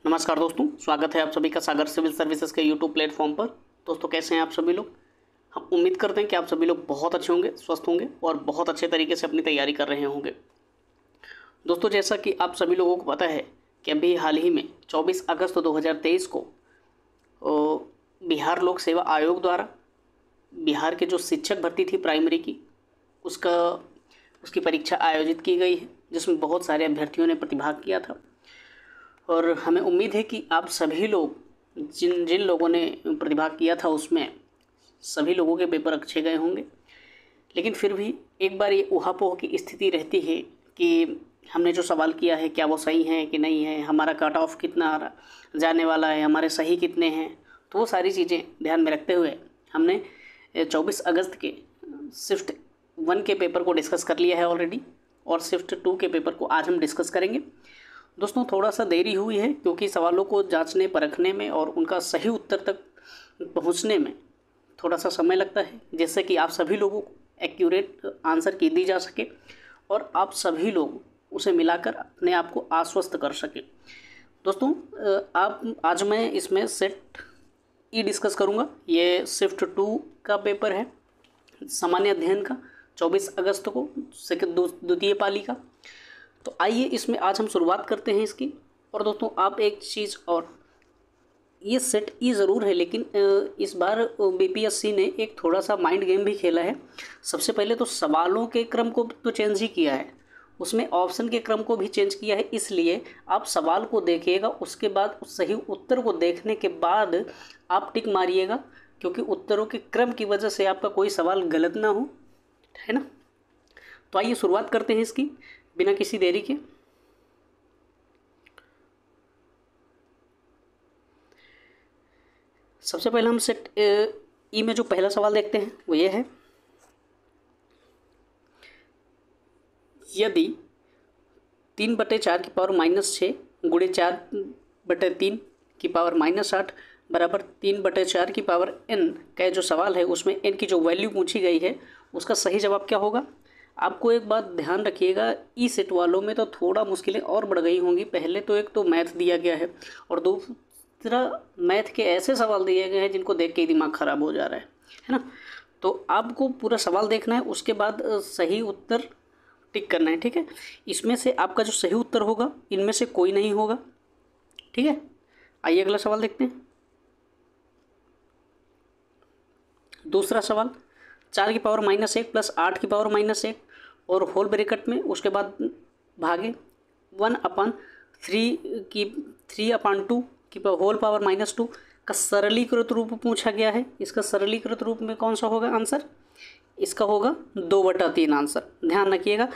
नमस्कार दोस्तों, स्वागत है आप सभी का सागर सिविल सर्विसेज के यूट्यूब प्लेटफॉर्म पर। दोस्तों कैसे हैं आप सभी लोग। हम उम्मीद करते हैं कि आप सभी लोग बहुत अच्छे होंगे, स्वस्थ होंगे और बहुत अच्छे तरीके से अपनी तैयारी कर रहे होंगे। दोस्तों जैसा कि आप सभी लोगों को पता है कि अभी हाल ही में 24 अगस्त 2023 को बिहार लोक सेवा आयोग द्वारा बिहार के जो शिक्षक भर्ती थी प्राइमरी की उसकी परीक्षा आयोजित की गई है, जिसमें बहुत सारे अभ्यर्थियों ने प्रतिभाग किया था। और हमें उम्मीद है कि आप सभी लोग जिन लोगों ने प्रतिभाग किया था उसमें सभी लोगों के पेपर अच्छे गए होंगे। लेकिन फिर भी एक बार ये ऊहापोह की स्थिति रहती है कि हमने जो सवाल किया है क्या वो सही है कि नहीं है, हमारा कट ऑफ कितना जाने वाला है, हमारे सही कितने हैं। तो वो सारी चीज़ें ध्यान में रखते हुए हमने 24 अगस्त के शिफ्ट 1 के पेपर को डिस्कस कर लिया है ऑलरेडी, और शिफ्ट 2 के पेपर को आज हम डिस्कस करेंगे। दोस्तों थोड़ा सा देरी हुई है क्योंकि सवालों को जांचने परखने में और उनका सही उत्तर तक पहुंचने में थोड़ा सा समय लगता है, जिससे कि आप सभी लोगों को एक्यूरेट आंसर की दी जा सके और आप सभी लोग उसे मिलाकर अपने आप को आश्वस्त कर सकें। दोस्तों आज मैं इसमें सेट ई डिस्कस करूंगा। ये शिफ्ट 2 का पेपर है, सामान्य अध्ययन का, 24 अगस्त को द्वितीय पाली का। तो आइए इसमें आज हम शुरुआत करते हैं इसकी। और दोस्तों आप एक चीज़ और, ये सेट ई ज़रूर है लेकिन इस बार बीपीएससी ने एक थोड़ा सा माइंड गेम भी खेला है। सबसे पहले तो सवालों के क्रम को तो चेंज ही किया है, उसमें ऑप्शन के क्रम को भी चेंज किया है। इसलिए आप सवाल को देखिएगा, उसके बाद उस सही उत्तर को देखने के बाद आप टिक मारिएगा, क्योंकि उत्तरों के क्रम की वजह से आपका कोई सवाल गलत ना हो, है ना। तो आइए शुरुआत करते हैं इसकी बिना किसी देरी के। सबसे पहले हम सेट ई में जो पहला सवाल देखते हैं वो ये है, यदि 3/4 की पावर -6 गुणे 4/3 की पावर -8 बराबर 3/4 की पावर n का जो सवाल है उसमें n की जो वैल्यू पूछी गई है उसका सही जवाब क्या होगा। आपको एक बात ध्यान रखिएगा, ई सेट वालों में तो थोड़ा मुश्किलें और बढ़ गई होंगी। पहले तो एक तो मैथ दिया गया है और दूसरा मैथ के ऐसे सवाल दिए गए हैं जिनको देख के ही दिमाग ख़राब हो जा रहा है ना। तो आपको पूरा सवाल देखना है, उसके बाद सही उत्तर टिक करना है, ठीक है। इसमें से आपका जो सही उत्तर होगा इनमें से कोई नहीं होगा, ठीक है। आइए अगला सवाल देखते हैं। दूसरा सवाल, 4 की पावर -1 प्लस 8 की पावर -1 और होल ब्रैकेट में उसके बाद भागे 3/2 की होल पावर -2 का सरलीकृत रूप पूछा गया है। इसका सरलीकृत रूप में कौन सा होगा आंसर, इसका होगा 2/3 आंसर। ध्यान रखिएगा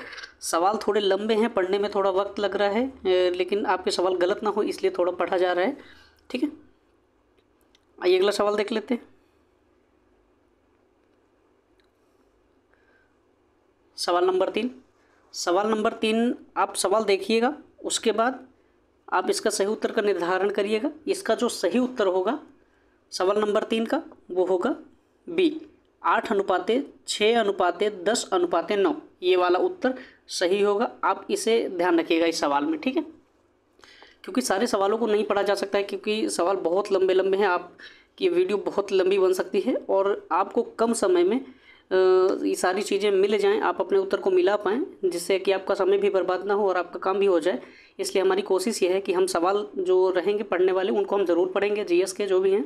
सवाल थोड़े लंबे हैं, पढ़ने में थोड़ा वक्त लग रहा है, लेकिन आपके सवाल गलत ना हो इसलिए थोड़ा पढ़ा जा रहा है, ठीक है। आइए अगला सवाल देख लेते हैं। सवाल नंबर 3 आप सवाल देखिएगा, उसके बाद आप इसका सही उत्तर का निर्धारण करिएगा। इसका जो सही उत्तर होगा सवाल नंबर 3 का वो होगा बी, 8:6:10:9, ये वाला उत्तर सही होगा। आप इसे ध्यान रखिएगा इस सवाल में, ठीक है। क्योंकि सारे सवालों को नहीं पढ़ा जा सकता है, क्योंकि सवाल बहुत लंबे हैं, आपकी वीडियो बहुत लंबी बन सकती है और आपको कम समय में ये सारी चीज़ें मिल जाएं, आप अपने उत्तर को मिला पाएँ, जिससे कि आपका समय भी बर्बाद ना हो और आपका काम भी हो जाए। इसलिए हमारी कोशिश ये है कि हम सवाल जो रहेंगे पढ़ने वाले उनको हम ज़रूर पढ़ेंगे, जीएस के जो भी हैं,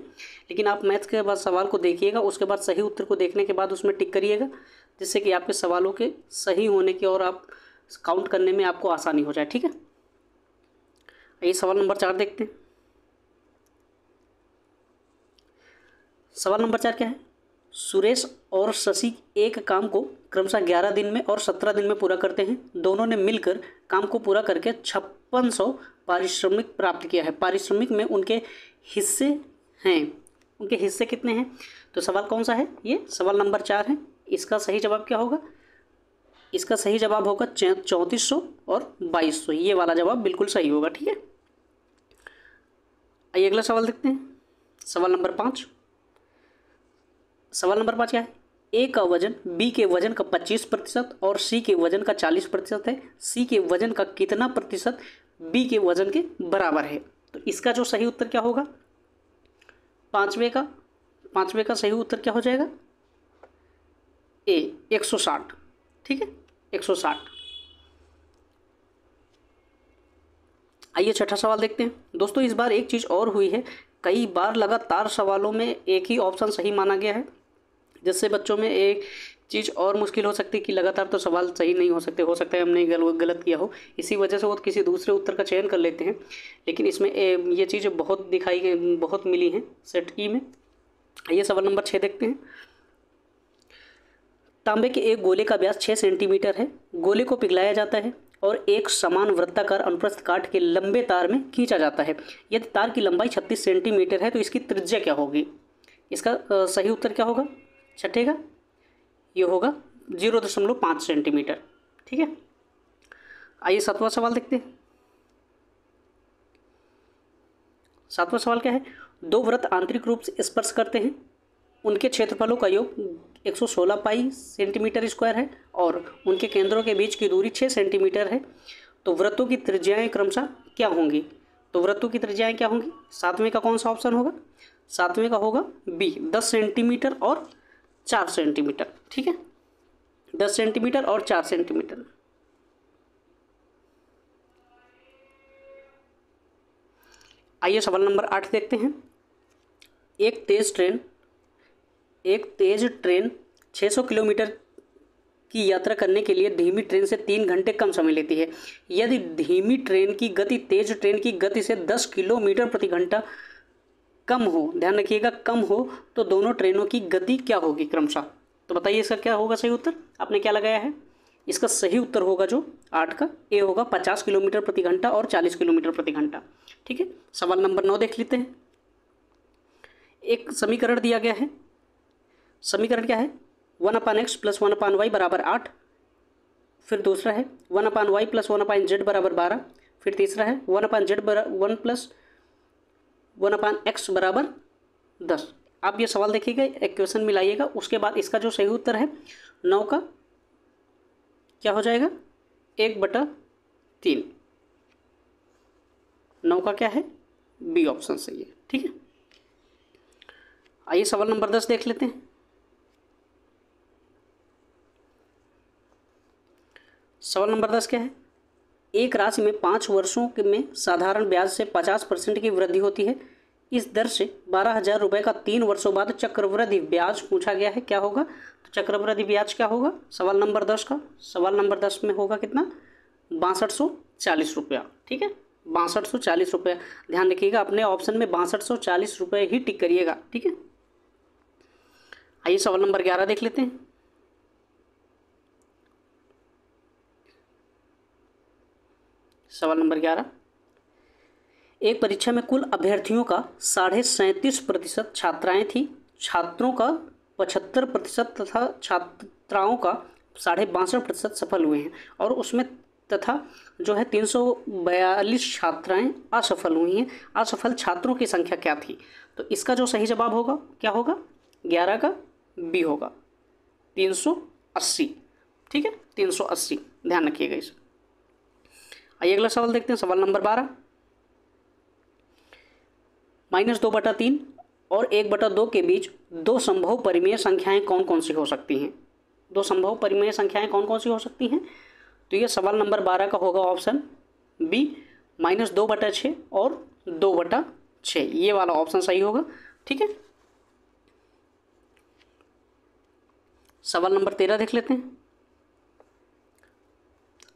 लेकिन आप मैथ्स के बाद सवाल को देखिएगा, उसके बाद सही उत्तर को देखने के बाद उसमें टिक करिएगा, जिससे कि आपके सवालों के सही होने की और आप काउंट करने में आपको आसानी हो जाए, ठीक है। आइए सवाल नंबर 4 देखते हैं। सवाल नंबर 4 क्या है, सुरेश और शशि एक काम को क्रमशः 11 दिन में और 17 दिन में पूरा करते हैं। दोनों ने मिलकर काम को पूरा करके 5600 पारिश्रमिक प्राप्त किया है। पारिश्रमिक में उनके हिस्से हैं, उनके हिस्से कितने हैं। तो सवाल कौन सा है, ये सवाल नंबर 4 है। इसका सही जवाब क्या होगा, इसका सही जवाब होगा 3400 और 2200, ये वाला जवाब बिल्कुल सही होगा, ठीक है। आइए अगला सवाल देखते हैं। सवाल नंबर 5 क्या है, ए का वजन बी के वजन का 25% और सी के वजन का 40% है। सी के वजन का कितना प्रतिशत बी के वजन के बराबर है। तो इसका जो सही उत्तर क्या होगा, पाँचवें का सही उत्तर क्या हो जाएगा, ए 160। ठीक है, 160। आइए छठा सवाल देखते हैं। दोस्तों इस बार एक चीज़ और हुई है, कई बार लगातार सवालों में एक ही ऑप्शन सही माना गया है, जिससे बच्चों में एक चीज़ और मुश्किल हो सकती है कि लगातार तो सवाल सही नहीं हो सकते, हो सकता है हमने गलत किया हो, इसी वजह से वो किसी दूसरे उत्तर का चयन कर लेते हैं। लेकिन इसमें ये चीज़ें बहुत मिली हैं सेट ई में। आइए सवाल नंबर 6 देखते हैं। तांबे के एक गोले का व्यास 6 सेंटीमीटर है। गोले को पिघलाया जाता है और एक समान वृत्ताकार अनुप्रस्थ काट के लंबे तार में खींचा जाता है। यदि तार की लंबाई 36 सेंटीमीटर है तो इसकी त्रिज्या क्या होगी। इसका सही उत्तर क्या होगा छठे का, ये होगा 0.5 सेंटीमीटर। ठीक है, आइए सातवां सवाल देखते हैं। सातवां सवाल क्या है, दो वृत्त आंतरिक रूप से स्पर्श करते हैं, उनके क्षेत्रफलों का योग 116 पाई सेंटीमीटर स्क्वायर है और उनके केंद्रों के बीच की दूरी 6 सेंटीमीटर है। तो वृत्तों की त्रिज्याएं क्रमशः क्या होंगी। तो वृत्तों की त्रिज्याएं क्या होंगी, सातवें का कौन सा ऑप्शन होगा, सातवें का होगा बी 10 सेंटीमीटर और 4 सेंटीमीटर। ठीक है, 10 सेंटीमीटर और 4 सेंटीमीटर। आइए सवाल नंबर 8 देखते हैं। एक तेज ट्रेन 600 किलोमीटर की यात्रा करने के लिए धीमी ट्रेन से 3 घंटे कम समय लेती है। यदि धीमी ट्रेन की गति तेज ट्रेन की गति से 10 किलोमीटर प्रति घंटा कम हो, ध्यान रखिएगा कम हो, तो दोनों ट्रेनों की गति क्या होगी क्रमशः। तो बताइए इसका क्या होगा सही उत्तर, आपने क्या लगाया है। इसका सही उत्तर होगा जो 8 का ए होगा, 50 किलोमीटर प्रति घंटा और 40 किलोमीटर प्रति घंटा। ठीक है, सवाल नंबर 9 देख लेते हैं। एक समीकरण दिया गया है, समीकरण क्या है, 1/x + 1/y बराबर 8। फिर दूसरा है 1/y + 1/z बराबर 12। फिर तीसरा है 1/z + 1/x बराबर 10। आप ये सवाल देखिएगा, इक्वेशन मिलाइएगा, उसके बाद इसका जो सही उत्तर है 9 का क्या हो जाएगा, 1/3। 9 का क्या है, बी ऑप्शन सही है। ठीक है, आइए सवाल नंबर 10 देख लेते हैं। सवाल नंबर 10 क्या है, एक राशि में 5 वर्षों में साधारण ब्याज से 50% की वृद्धि होती है। इस दर से 12,000 रुपये का 3 वर्षों बाद चक्रवृद्धि ब्याज पूछा गया है, क्या होगा। तो चक्रवृद्धि ब्याज क्या होगा सवाल नंबर 10 का, सवाल नंबर 10 में होगा कितना, 6240 रुपया। ठीक है, 6240 रुपया। ध्यान रखिएगा अपने ऑप्शन में 6240 रुपये ही टिक करिएगा। ठीक है, आइए सवाल नंबर 11 देख लेते हैं। सवाल नंबर 11, एक परीक्षा में कुल अभ्यर्थियों का 37.5% छात्राएं थी, छात्रों का 75% तथा छात्राओं का 62.5% सफल हुए हैं और उसमें तथा जो है 342 छात्राएं असफल हुई हैं। असफल छात्रों की संख्या क्या थी। तो इसका जो सही जवाब होगा क्या होगा, 11 का बी होगा, 380। ठीक है, 380, ध्यान रखिएगा इसे। आइए अगला सवाल देखते हैं। सवाल नंबर 12, -2/3 और 1/2 के बीच दो संभव परिमेय संख्याएं कौन कौन सी हो सकती हैं। दो संभव परिमेय संख्याएं कौन कौन सी हो सकती हैं। तो ये सवाल नंबर 12 का होगा ऑप्शन बी, -2/6 और 2/6, ये वाला ऑप्शन सही होगा। ठीक है, सवाल नंबर 13 देख लेते हैं।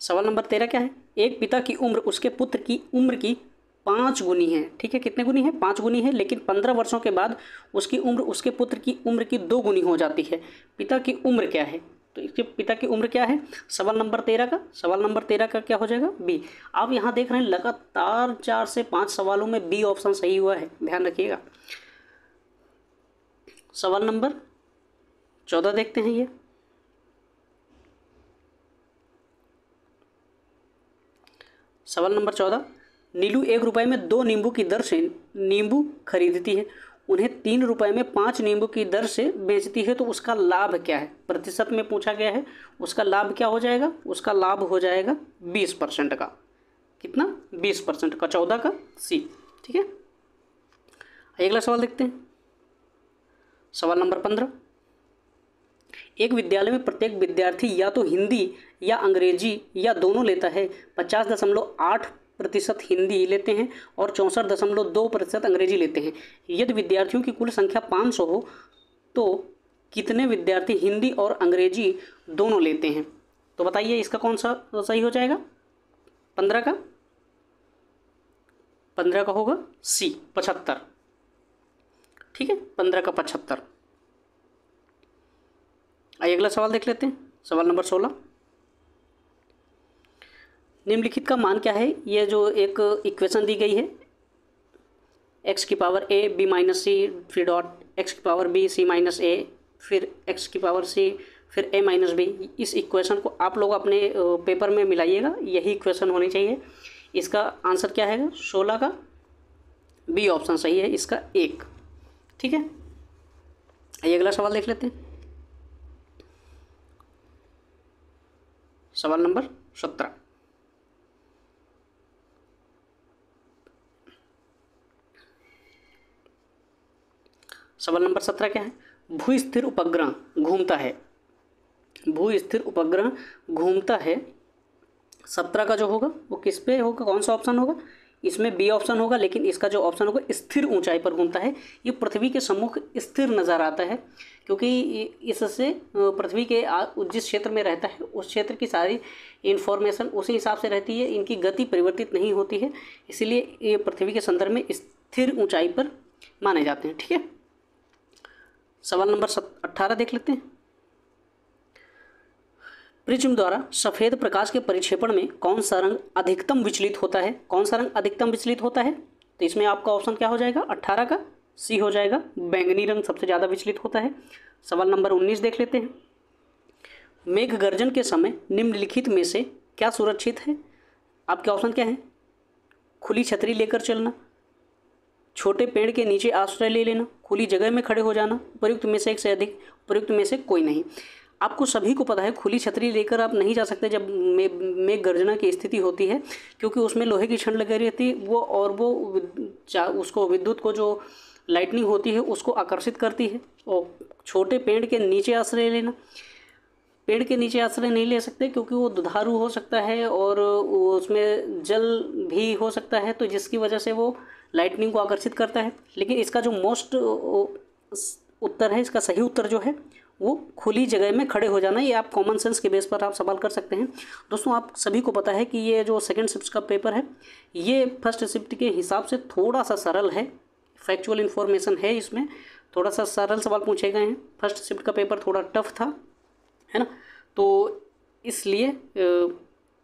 सवाल नंबर 13 क्या है, एक पिता की उम्र उसके पुत्र की उम्र की 5 गुनी है। ठीक है, कितने गुनी है, 5 गुनी है, लेकिन 15 वर्षों के बाद उसकी उम्र उसके पुत्र की उम्र की 2 गुनी हो जाती है। पिता की उम्र क्या है, तो इसके पिता की उम्र क्या है सवाल नंबर 13 का, सवाल नंबर 13 का क्या हो जाएगा, बी। आप यहाँ देख रहे हैं लगातार 4 से 5 सवालों में बी ऑप्शन सही हुआ है, ध्यान रखिएगा। सवाल नंबर 14 देखते हैं। ये सवाल नंबर 14, नीलू 1 रुपये में 2 नींबू की दर से नींबू खरीदती है, उन्हें 3 रुपये में 5 नींबू की दर से बेचती है, तो उसका लाभ क्या है। प्रतिशत में पूछा गया है, उसका लाभ क्या हो जाएगा, उसका लाभ हो जाएगा 20% का। कितना, 20% का, 14 का सी। ठीक है, अगला सवाल देखते हैं। सवाल नंबर 15, एक विद्यालय में प्रत्येक विद्यार्थी या तो हिंदी या अंग्रेजी या दोनों लेता है। 50.8% हिंदी लेते हैं और 64.2% अंग्रेजी लेते हैं। यदि विद्यार्थियों की कुल संख्या 500 हो तो कितने विद्यार्थी हिंदी और अंग्रेजी दोनों लेते हैं? तो बताइए इसका कौन सा सही हो जाएगा? 15 का? 15 का होगा सी, 75। ठीक है, 15 का 75। आइए अगला सवाल देख लेते हैं। सवाल नंबर 16, निम्नलिखित का मान क्या है? ये जो एक इक्वेशन दी गई है, एक्स की पावर ए बी माइनस सी फिर डॉट एक्स की पावर बी सी माइनस ए फिर एक्स की पावर सी फिर ए माइनस बी। इस इक्वेशन को आप लोग अपने पेपर में मिलाइएगा, यही इक्वेशन होनी चाहिए। इसका आंसर क्या है? 16 का बी ऑप्शन सही है, इसका 1। ठीक है, आइए अगला सवाल देख लेते हैं। सवाल नंबर 17, सवाल नंबर 17 क्या है? भू स्थिर उपग्रह घूमता है, भू स्थिर उपग्रह घूमता है। 17 का जो होगा वो किस पे होगा? कौन सा ऑप्शन होगा? इसमें बी ऑप्शन होगा, लेकिन इसका जो ऑप्शन होगा स्थिर ऊंचाई पर घूमता है। ये पृथ्वी के सम्मुख स्थिर नज़र आता है, क्योंकि इससे पृथ्वी के जिस क्षेत्र में रहता है उस क्षेत्र की सारी इन्फॉर्मेशन उसी हिसाब से रहती है, इनकी गति परिवर्तित नहीं होती है, इसीलिए ये पृथ्वी के संदर्भ में स्थिर ऊंचाई पर माने जाते हैं। ठीक है, सवाल नंबर 18 देख लेते हैं। प्रिज्म द्वारा सफ़ेद प्रकाश के परिक्षेपण में कौन सा रंग अधिकतम विचलित होता है? कौन सा रंग अधिकतम विचलित होता है? तो इसमें आपका ऑप्शन क्या हो जाएगा? 18 का सी हो जाएगा, बैंगनी रंग सबसे ज़्यादा विचलित होता है। सवाल नंबर 19 देख लेते हैं। मेघ गर्जन के समय निम्नलिखित में से क्या सुरक्षित है? आपके ऑप्शन क्या है? खुली छतरी लेकर चलना, छोटे पेड़ के नीचे आश्रय ले लेना, खुली जगह में खड़े हो जाना, उपयुक्त में से एक से अधिक, उपयुक्त में से कोई नहीं। आपको सभी को पता है खुली छतरी लेकर आप नहीं जा सकते जब मेघ गर्जना की स्थिति होती है, क्योंकि उसमें लोहे की छड़ लगी रहती है वो, और वो उसको विद्युत को जो लाइटनिंग होती है उसको आकर्षित करती है। और छोटे पेड़ के नीचे आश्रय लेना, पेड़ के नीचे आश्रय नहीं ले सकते क्योंकि वो दुधारू हो सकता है और उसमें जल भी हो सकता है, तो जिसकी वजह से वो लाइटनिंग को आकर्षित करता है। लेकिन इसका जो मोस्ट उत्तर है, इसका सही उत्तर जो है वो खुली जगह में खड़े हो जाना। ये आप कॉमन सेंस के बेस पर आप सवाल कर सकते हैं। दोस्तों आप सभी को पता है कि ये जो सेकंड शिफ्ट का पेपर है ये फर्स्ट शिफ्ट के हिसाब से थोड़ा सा सरल है, फैक्चुअल इन्फॉर्मेशन है, इसमें थोड़ा सा सरल सवाल पूछे गए हैं। फर्स्ट शिफ्ट का पेपर थोड़ा टफ था, है ना, तो इसलिए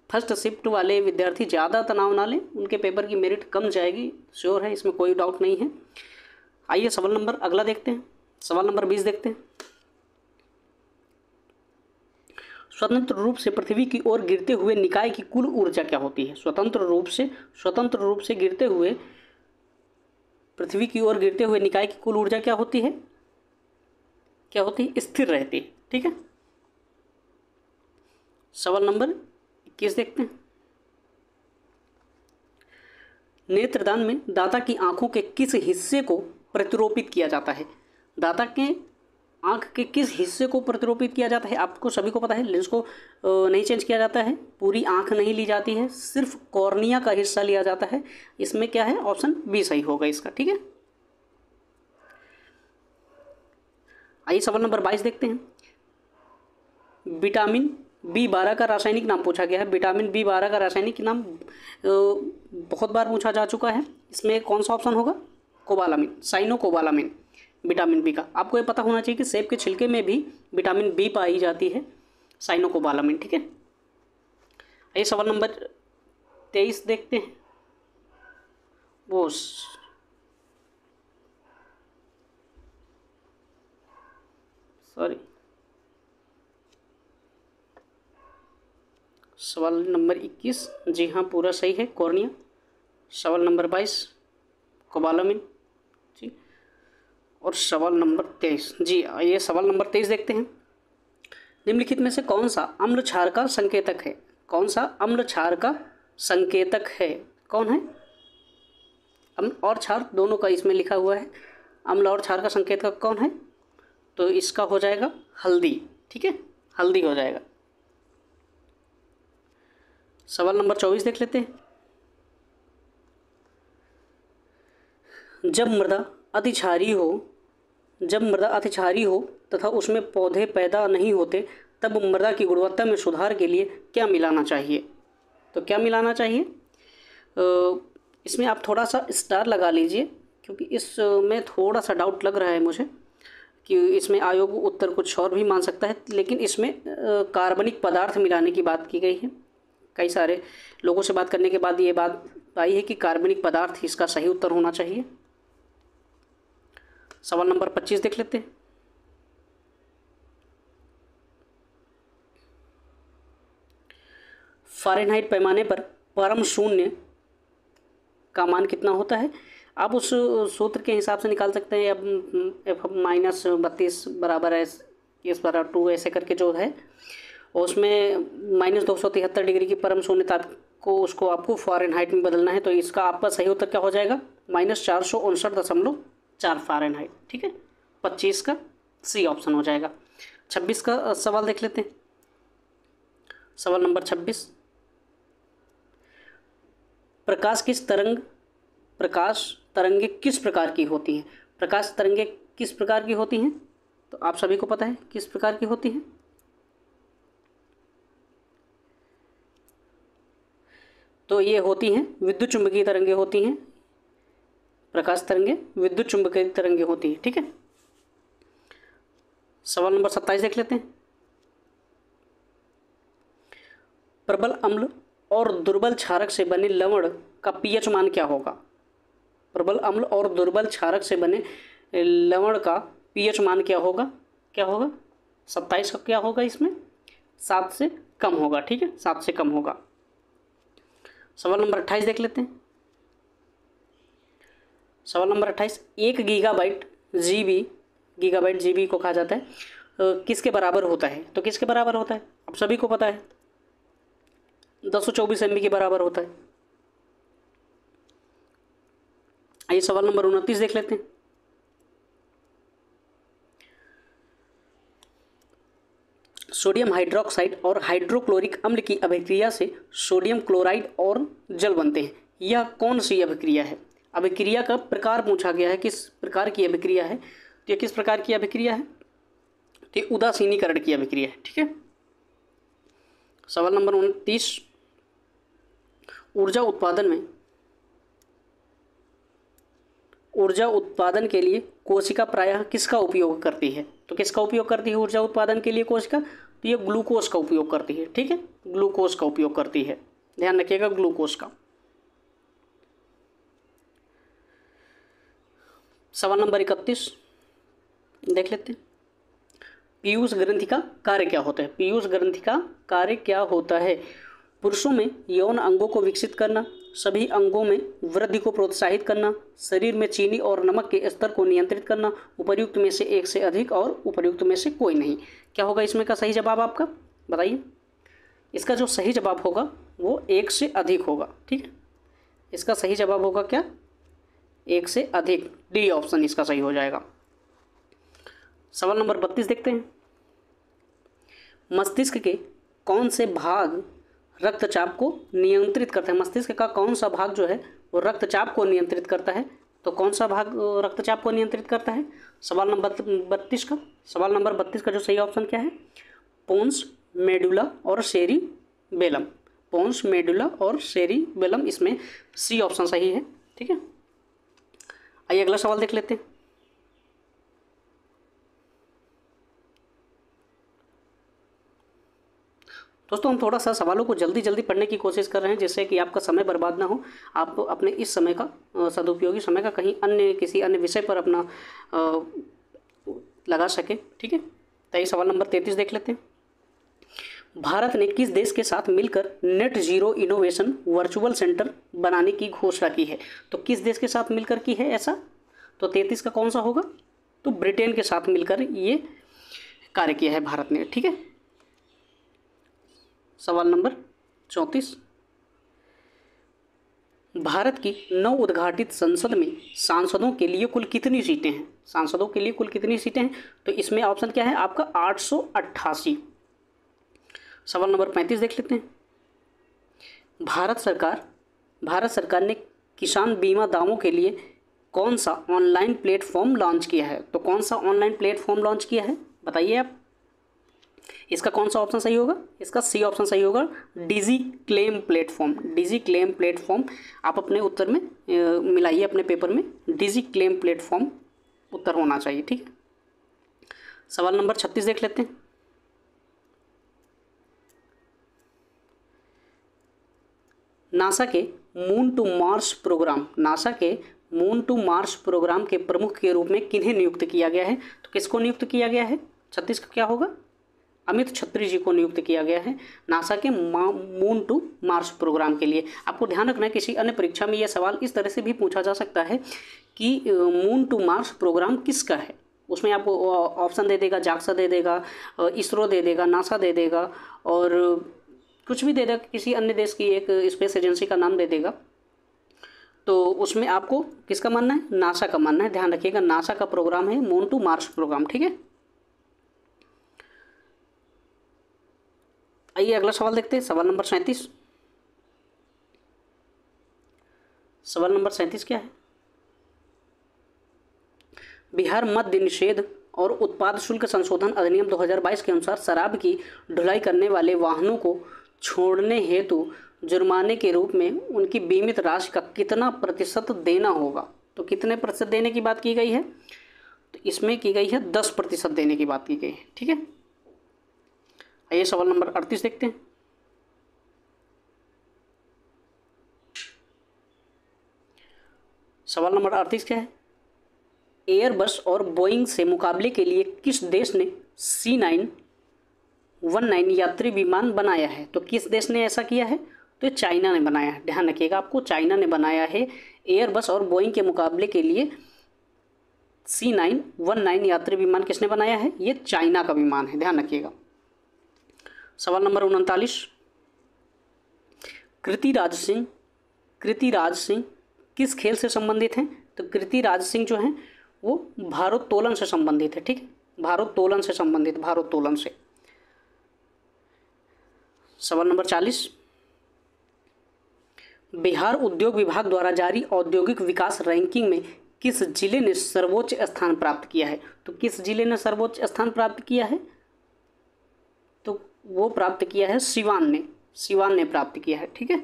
फर्स्ट शिफ्ट वाले विद्यार्थी ज़्यादा तनाव ना लें, उनके पेपर की मेरिट कम जाएगी, श्योर है, इसमें कोई डाउट नहीं है। आइए सवाल नंबर अगला देखते हैं। सवाल नंबर 20 देखते हैं। स्वतंत्र रूप से पृथ्वी की ओर गिरते हुए निकाय की कुल ऊर्जा क्या होती है? स्वतंत्र रूप से गिरते हुए पृथ्वी की ओर गिरते हुए निकाय की कुल ऊर्जा क्या होती है? क्या होती है? स्थिर रहती है। ठीक है, सवाल नंबर 21 देखते हैं। नेत्रदान में दाता की आंखों के किस हिस्से को प्रतिरोपित किया जाता है? दाता के आंख के किस हिस्से को प्रतिरोपित किया जाता है? आपको सभी को पता है, लेंस को नहीं चेंज किया जाता है, पूरी आंख नहीं ली जाती है, सिर्फ कॉर्निया का हिस्सा लिया जाता है। इसमें क्या है? ऑप्शन बी सही होगा इसका। ठीक है, आइए सवाल नंबर 22 देखते हैं। विटामिन B12 का रासायनिक नाम पूछा गया है। विटामिन B12 का रासायनिक नाम बहुत बार पूछा जा चुका है। इसमें कौन सा ऑप्शन होगा? कोबालामिन, साइनोकोबालामिन विटामिन बी का। आपको ये पता होना चाहिए कि सेब के छिलके में भी विटामिन बी पाई जाती है, साइनोकोबालामिन। ठीक है, आइए सवाल नंबर 23 देखते हैं। वो सवाल नंबर 21 जी हाँ पूरा सही है, कॉर्निया। सवाल नंबर 22 कोबालामिन जी, और सवाल नंबर 23 जी। ये सवाल नंबर 23 देखते हैं। निम्नलिखित में से कौन सा अम्ल क्षार का संकेतक है? कौन सा अम्ल क्षार का संकेतक है? कौन है? अम्ल और क्षार दोनों का इसमें लिखा हुआ है। अम्ल और क्षार का संकेतक कौन है? तो इसका हो जाएगा हल्दी। ठीक है, हल्दी हो जाएगा। सवाल नंबर 24 देख लेते हैं। जब मृदा अति क्षारीय हो तथा उसमें पौधे पैदा नहीं होते, तब मृदा की गुणवत्ता में सुधार के लिए क्या मिलाना चाहिए? तो क्या मिलाना चाहिए? इसमें आप थोड़ा सा स्टार लगा लीजिए, क्योंकि इसमें थोड़ा सा डाउट लग रहा है मुझे कि इसमें आयोग उत्तर कुछ और भी मान सकता है, लेकिन इसमें कार्बनिक पदार्थ मिलाने की बात की गई है। कई सारे लोगों से बात करने के बाद ये बात आई है कि कार्बनिक पदार्थ इसका सही उत्तर होना चाहिए। सवाल नंबर 25 देख लेते हैं। फ़ारेनहाइट पैमाने पर परम शून्य का मान कितना होता है? आप उस सूत्र के हिसाब से निकाल सकते हैं। अब -32 बराबर है इस बराबर 2 ऐसे करके जो है, उसमें -273 डिग्री की परम शून्यता को उसको आपको फ़ारेनहाइट में बदलना है। तो इसका आपका सही उत्तर क्या हो जाएगा? -459.4 फ़ारेनहाइट। ठीक है, 25 का सी ऑप्शन हो जाएगा। 26 का सवाल देख लेते हैं। सवाल नंबर 26। प्रकाश तरंगे किस प्रकार की होती हैं? प्रकाश तरंगे किस प्रकार की होती हैं? तो आप सभी को पता है किस प्रकार की होती हैं। तो ये होती हैं विद्युत चुंबकीय तरंगे होती हैं। प्रकाश तरंगे विद्युत चुंबकीय तरंगे होती हैं। ठीक है, सवाल नंबर 27 देख लेते हैं। प्रबल अम्ल और दुर्बल क्षारक से बने लवण का पीएच मान क्या होगा? प्रबल अम्ल और दुर्बल क्षारक से बने लवण का पीएच मान क्या होगा? 27 का क्या होगा? इसमें 7 से कम होगा। ठीक है, 7 से कम होगा। सवाल नंबर 28 देख लेते हैं। सवाल नंबर 28। 1 गीगाबाइट जीबी को कहा जाता है किसके बराबर होता है? तो किसके बराबर होता है? आप सभी को पता है 224 MB के बराबर होता है। आइए सवाल नंबर 29 देख लेते हैं। सोडियम हाइड्रोक्साइड और हाइड्रोक्लोरिक अम्ल की अभिक्रिया से सोडियम क्लोराइड और जल बनते हैं। यह कौन सी अभिक्रिया है? अभिक्रिया का प्रकार पूछा गया है, किस प्रकार की अभिक्रिया है? तो यह किस प्रकार की अभिक्रिया है? तो ये उदासीनीकरण की अभिक्रिया है। ठीक है, सवाल नंबर 29। ऊर्जा उत्पादन के लिए कोशिका प्रायः किसका उपयोग करती है? तो किसका उपयोग करती है ऊर्जा उत्पादन के लिए कोशिका? तो ये ग्लूकोज का उपयोग करती है। ठीक है, ग्लूकोज का उपयोग करती है, ध्यान रखिएगा ग्लूकोज का। सवाल नंबर 31 देख लेते हैं। पीयूष ग्रंथि का कार्य क्या होता है? पीयूष ग्रंथि का कार्य क्या होता है? पुरुषों में यौन अंगों को विकसित करना, सभी अंगों में वृद्धि को प्रोत्साहित करना, शरीर में चीनी और नमक के स्तर को नियंत्रित करना, उपर्युक्त में से एक से अधिक और उपर्युक्त में से कोई नहीं। क्या होगा इसमें का सही जवाब आपका? बताइए। इसका जो सही जवाब होगा वो एक से अधिक होगा। ठीक है, इसका सही जवाब होगा क्या? एक से अधिक। डी ऑप्शन इसका सही हो जाएगा। सवाल नंबर 32 देखते हैं। मस्तिष्क के कौन से भाग रक्तचाप को नियंत्रित करता है? मस्तिष्क का कौन सा भाग जो है वो रक्तचाप को नियंत्रित करता है? तो कौन सा भाग रक्तचाप को नियंत्रित करता है? सवाल नंबर 32 का जो सही ऑप्शन क्या है? पोन्स, मेडुला और सेरिबेलम। पोन्स, मेडुला और सेरिबेलम, इसमें सी ऑप्शन सही है। ठीक है, आइए अगला सवाल देख लेते हैं। दोस्तों हम थोड़ा सा सवालों को जल्दी जल्दी पढ़ने की कोशिश कर रहे हैं, जिससे कि आपका समय बर्बाद ना हो, आप अपने इस समय का सदुपयोगी समय का कहीं किसी अन्य विषय पर अपना लगा सके। ठीक है, तो ये सवाल नंबर 33 देख लेते हैं। भारत ने किस देश के साथ मिलकर net zero innovation virtual centre बनाने की घोषणा की है? तो किस देश के साथ मिलकर की है ऐसा? तो 33 का कौन सा होगा? तो ब्रिटेन के साथ मिलकर ये कार्य किया है भारत ने। ठीक है, सवाल नंबर 34। भारत की नव उद्घाटित संसद में सांसदों के लिए कुल कितनी सीटें हैं? सांसदों के लिए कुल कितनी सीटें हैं? तो इसमें ऑप्शन क्या है आपका 888। सवाल नंबर 35 देख लेते हैं। भारत सरकार ने किसान बीमा दावों के लिए कौन सा ऑनलाइन प्लेटफॉर्म लॉन्च किया है? तो कौन सा ऑनलाइन प्लेटफॉर्म लॉन्च किया है बताइए आप। इसका कौन सा ऑप्शन सही होगा? इसका सी ऑप्शन सही होगा, डिजी क्लेम प्लेटफॉर्म। डिजी क्लेम प्लेटफॉर्म आप अपने उत्तर में मिलाइए, अपने पेपर में डिजी क्लेम प्लेटफॉर्म उत्तर होना चाहिए। ठीक है, सवाल नंबर 36 देख लेते हैं। नासा के मून टू मार्स प्रोग्राम के प्रमुख के रूप में किन्हें नियुक्त किया गया है? तो किसको नियुक्त किया गया है? 36 का क्या होगा? अमित छत्री जी को नियुक्त किया गया है नासा के मून टू मार्स प्रोग्राम के लिए। आपको ध्यान रखना है किसी अन्य परीक्षा में यह सवाल इस तरह से भी पूछा जा सकता है कि मून टू मार्स प्रोग्राम किसका है। उसमें आपको ऑप्शन दे देगा, जाक्सा दे देगा, इसरो दे देगा, नासा दे देगा और कुछ भी दे देगा, किसी अन्य देश की एक स्पेस एजेंसी का नाम दे देगा। तो उसमें आपको किसका मानना है? नासा का मानना है। ध्यान रखिएगा, नासा का प्रोग्राम है मून टू मार्स प्रोग्राम। ठीक है, आइए अगला सवाल देखते हैं। सवाल नंबर 37। सवाल नंबर 37 क्या है? बिहार मद्य निषेध और उत्पाद शुल्क संशोधन अधिनियम 2022 के अनुसार शराब की ढुलाई करने वाले वाहनों को छोड़ने हेतु जुर्माने के रूप में उनकी बीमित राशि का कितना प्रतिशत देना होगा? तो कितने प्रतिशत देने की बात की गई है? तो इसमें की गई है 10% देने की बात की गई है। ठीक है, आइए सवाल नंबर 38 देखते हैं। सवाल नंबर 38 क्या है? एयरबस और बोइंग से मुकाबले के लिए किस देश ने C919 यात्री विमान बनाया है? तो किस देश ने ऐसा किया है? तो चाइना ने बनाया है। ध्यान रखिएगा, आपको चाइना ने बनाया है एयरबस और बोइंग के मुकाबले के लिए C919 यात्री विमान किसने बनाया है? ये चाइना का विमान है, ध्यान रखिएगा। सवाल नंबर 39। कृतिराज सिंह किस खेल से संबंधित हैं? तो कृतिराज सिंह जो हैं वो भारोत्तोलन से संबंधित है। ठीक है, भारोत्तोलन से संबंधित, भारोत्तोलन से। सवाल नंबर 40। बिहार उद्योग विभाग द्वारा जारी औद्योगिक विकास रैंकिंग में किस जिले ने सर्वोच्च स्थान प्राप्त किया है? तो किस जिले ने सर्वोच्च स्थान प्राप्त किया है? तो वो प्राप्त किया है सिवान ने प्राप्त किया है। ठीक है,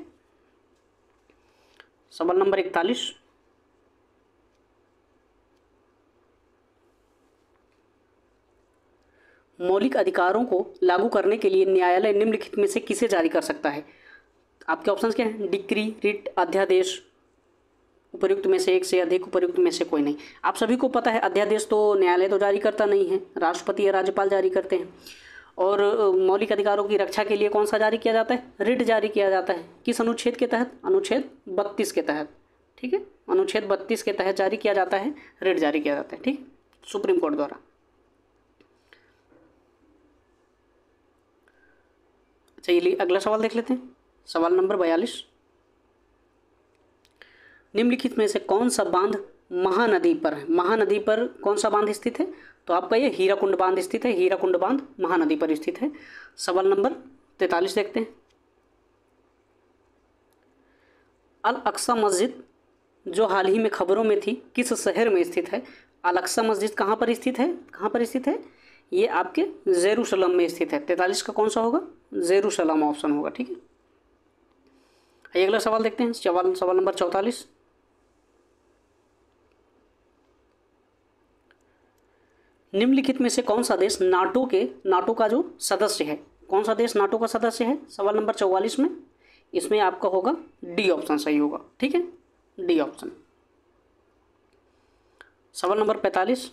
सवाल नंबर 41। मौलिक अधिकारों को लागू करने के लिए न्यायालय निम्नलिखित में से किसे जारी कर सकता है? आपके ऑप्शंस क्या हैं? डिक्री, रिट, अध्यादेश, उपर्युक्त में से एक से अधिक, उपर्युक्त में से कोई नहीं। आप सभी को पता है अध्यादेश तो न्यायालय तो जारी करता नहीं है, राष्ट्रपति या राज्यपाल जारी करते हैं। और मौलिक अधिकारों की रक्षा के लिए कौन सा जारी किया जाता है? रिट जारी किया जाता है। किस अनुच्छेद के तहत? अनुच्छेद 32 के तहत। ठीक है, अनुच्छेद 32 के तहत जारी किया जाता है, रिट जारी किया जाता है। ठीक, सुप्रीम कोर्ट द्वारा। चलिए अगला सवाल देख लेते हैं। सवाल नंबर 42। निम्नलिखित में से कौन सा बांध महानदी पर है? महानदी पर कौन सा बांध स्थित है? तो आपका ये हीराकुंड बांध स्थित है। हीराकुंड बांध महानदी पर स्थित है। सवाल नंबर 43 देखते हैं। अल अक्सा मस्जिद जो हाल ही में खबरों में थी किस शहर में स्थित है? अल अक्सा मस्जिद कहाँ पर स्थित है? कहाँ पर स्थित है? ये आपके जेरूशलम में स्थित है। 43 का कौन सा होगा? जेरूशलम ऑप्शन होगा। ठीक है, आइए अगला सवाल देखते हैं। सवाल नंबर 44। निम्नलिखित में से कौन सा देश नाटो का जो सदस्य है? कौन सा देश नाटो का सदस्य है? सवाल नंबर 44 में इसमें आपका होगा डी ऑप्शन सही होगा। ठीक है, डी ऑप्शन। सवाल नंबर 45।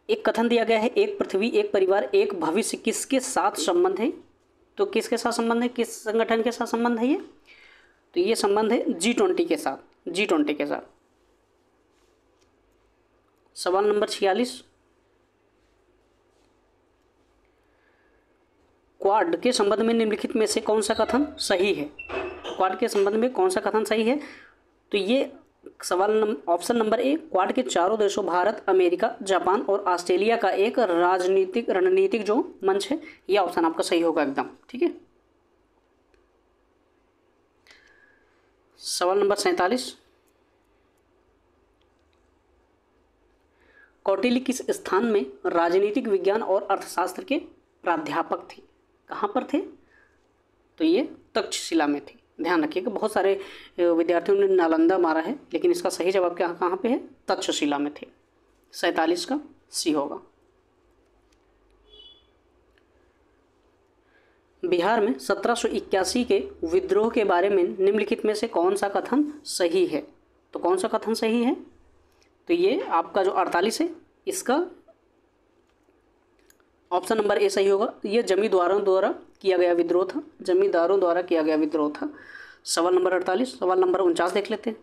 एक कथन दिया गया है, एक पृथ्वी एक परिवार एक भविष्य किसके साथ संबंध है? तो किसके साथ संबंध है? किस संगठन के साथ संबंध है ये? तो ये संबंध है G20 के साथ, G20 के साथ। सवाल नंबर 46। क्वाड के संबंध में निम्नलिखित में से कौन सा कथन सही है? क्वाड के संबंध में कौन सा कथन सही है? तो ये ऑप्शन नंबर ए, क्वाड के चारों देशों भारत, अमेरिका, जापान और ऑस्ट्रेलिया का एक रणनीतिक जो मंच है, यह ऑप्शन आपका सही होगा एकदम। ठीक है। सवाल नंबर 47, कौटिल्य किस स्थान में राजनीतिक विज्ञान और अर्थशास्त्र के प्राध्यापक थे? कहाँ पर थे? तो ये तक्षशिला में थे। ध्यान रखिएगा, बहुत सारे विद्यार्थियों ने नालंदा मारा है, लेकिन इसका सही जवाब क्या कहाँ पे है? तक्षशिला में थे। 47 का सी होगा। बिहार में 1781 के विद्रोह के बारे में निम्नलिखित में से कौन सा कथन सही है? तो कौन सा कथन सही है? तो ये आपका जो 48 है, इसका ऑप्शन नंबर ए सही होगा। ये जमींदारों द्वारा किया गया विद्रोह था, जमींदारों द्वारा किया गया विद्रोह था। सवाल नंबर 48। सवाल नंबर 49 देख लेते हैं।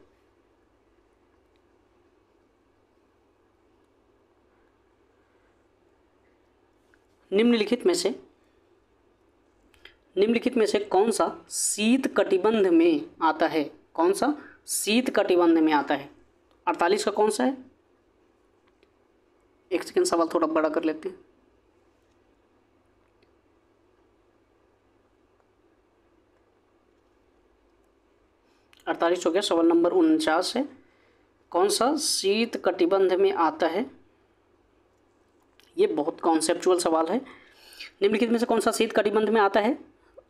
निम्नलिखित में से कौन सा शीत कटिबंध में आता है? कौन सा शीत कटिबंध में आता है? 48 का कौन सा है? एक सेकंड, सवाल थोड़ा बड़ा कर लेते हैं। अड़तालीस हो गया। सवाल नंबर 49 है, कौन सा शीत कटिबंध में आता है? ये बहुत कॉन्सेप्चुअल सवाल है। निम्नलिखित में से कौन सा शीत कटिबंध में आता है?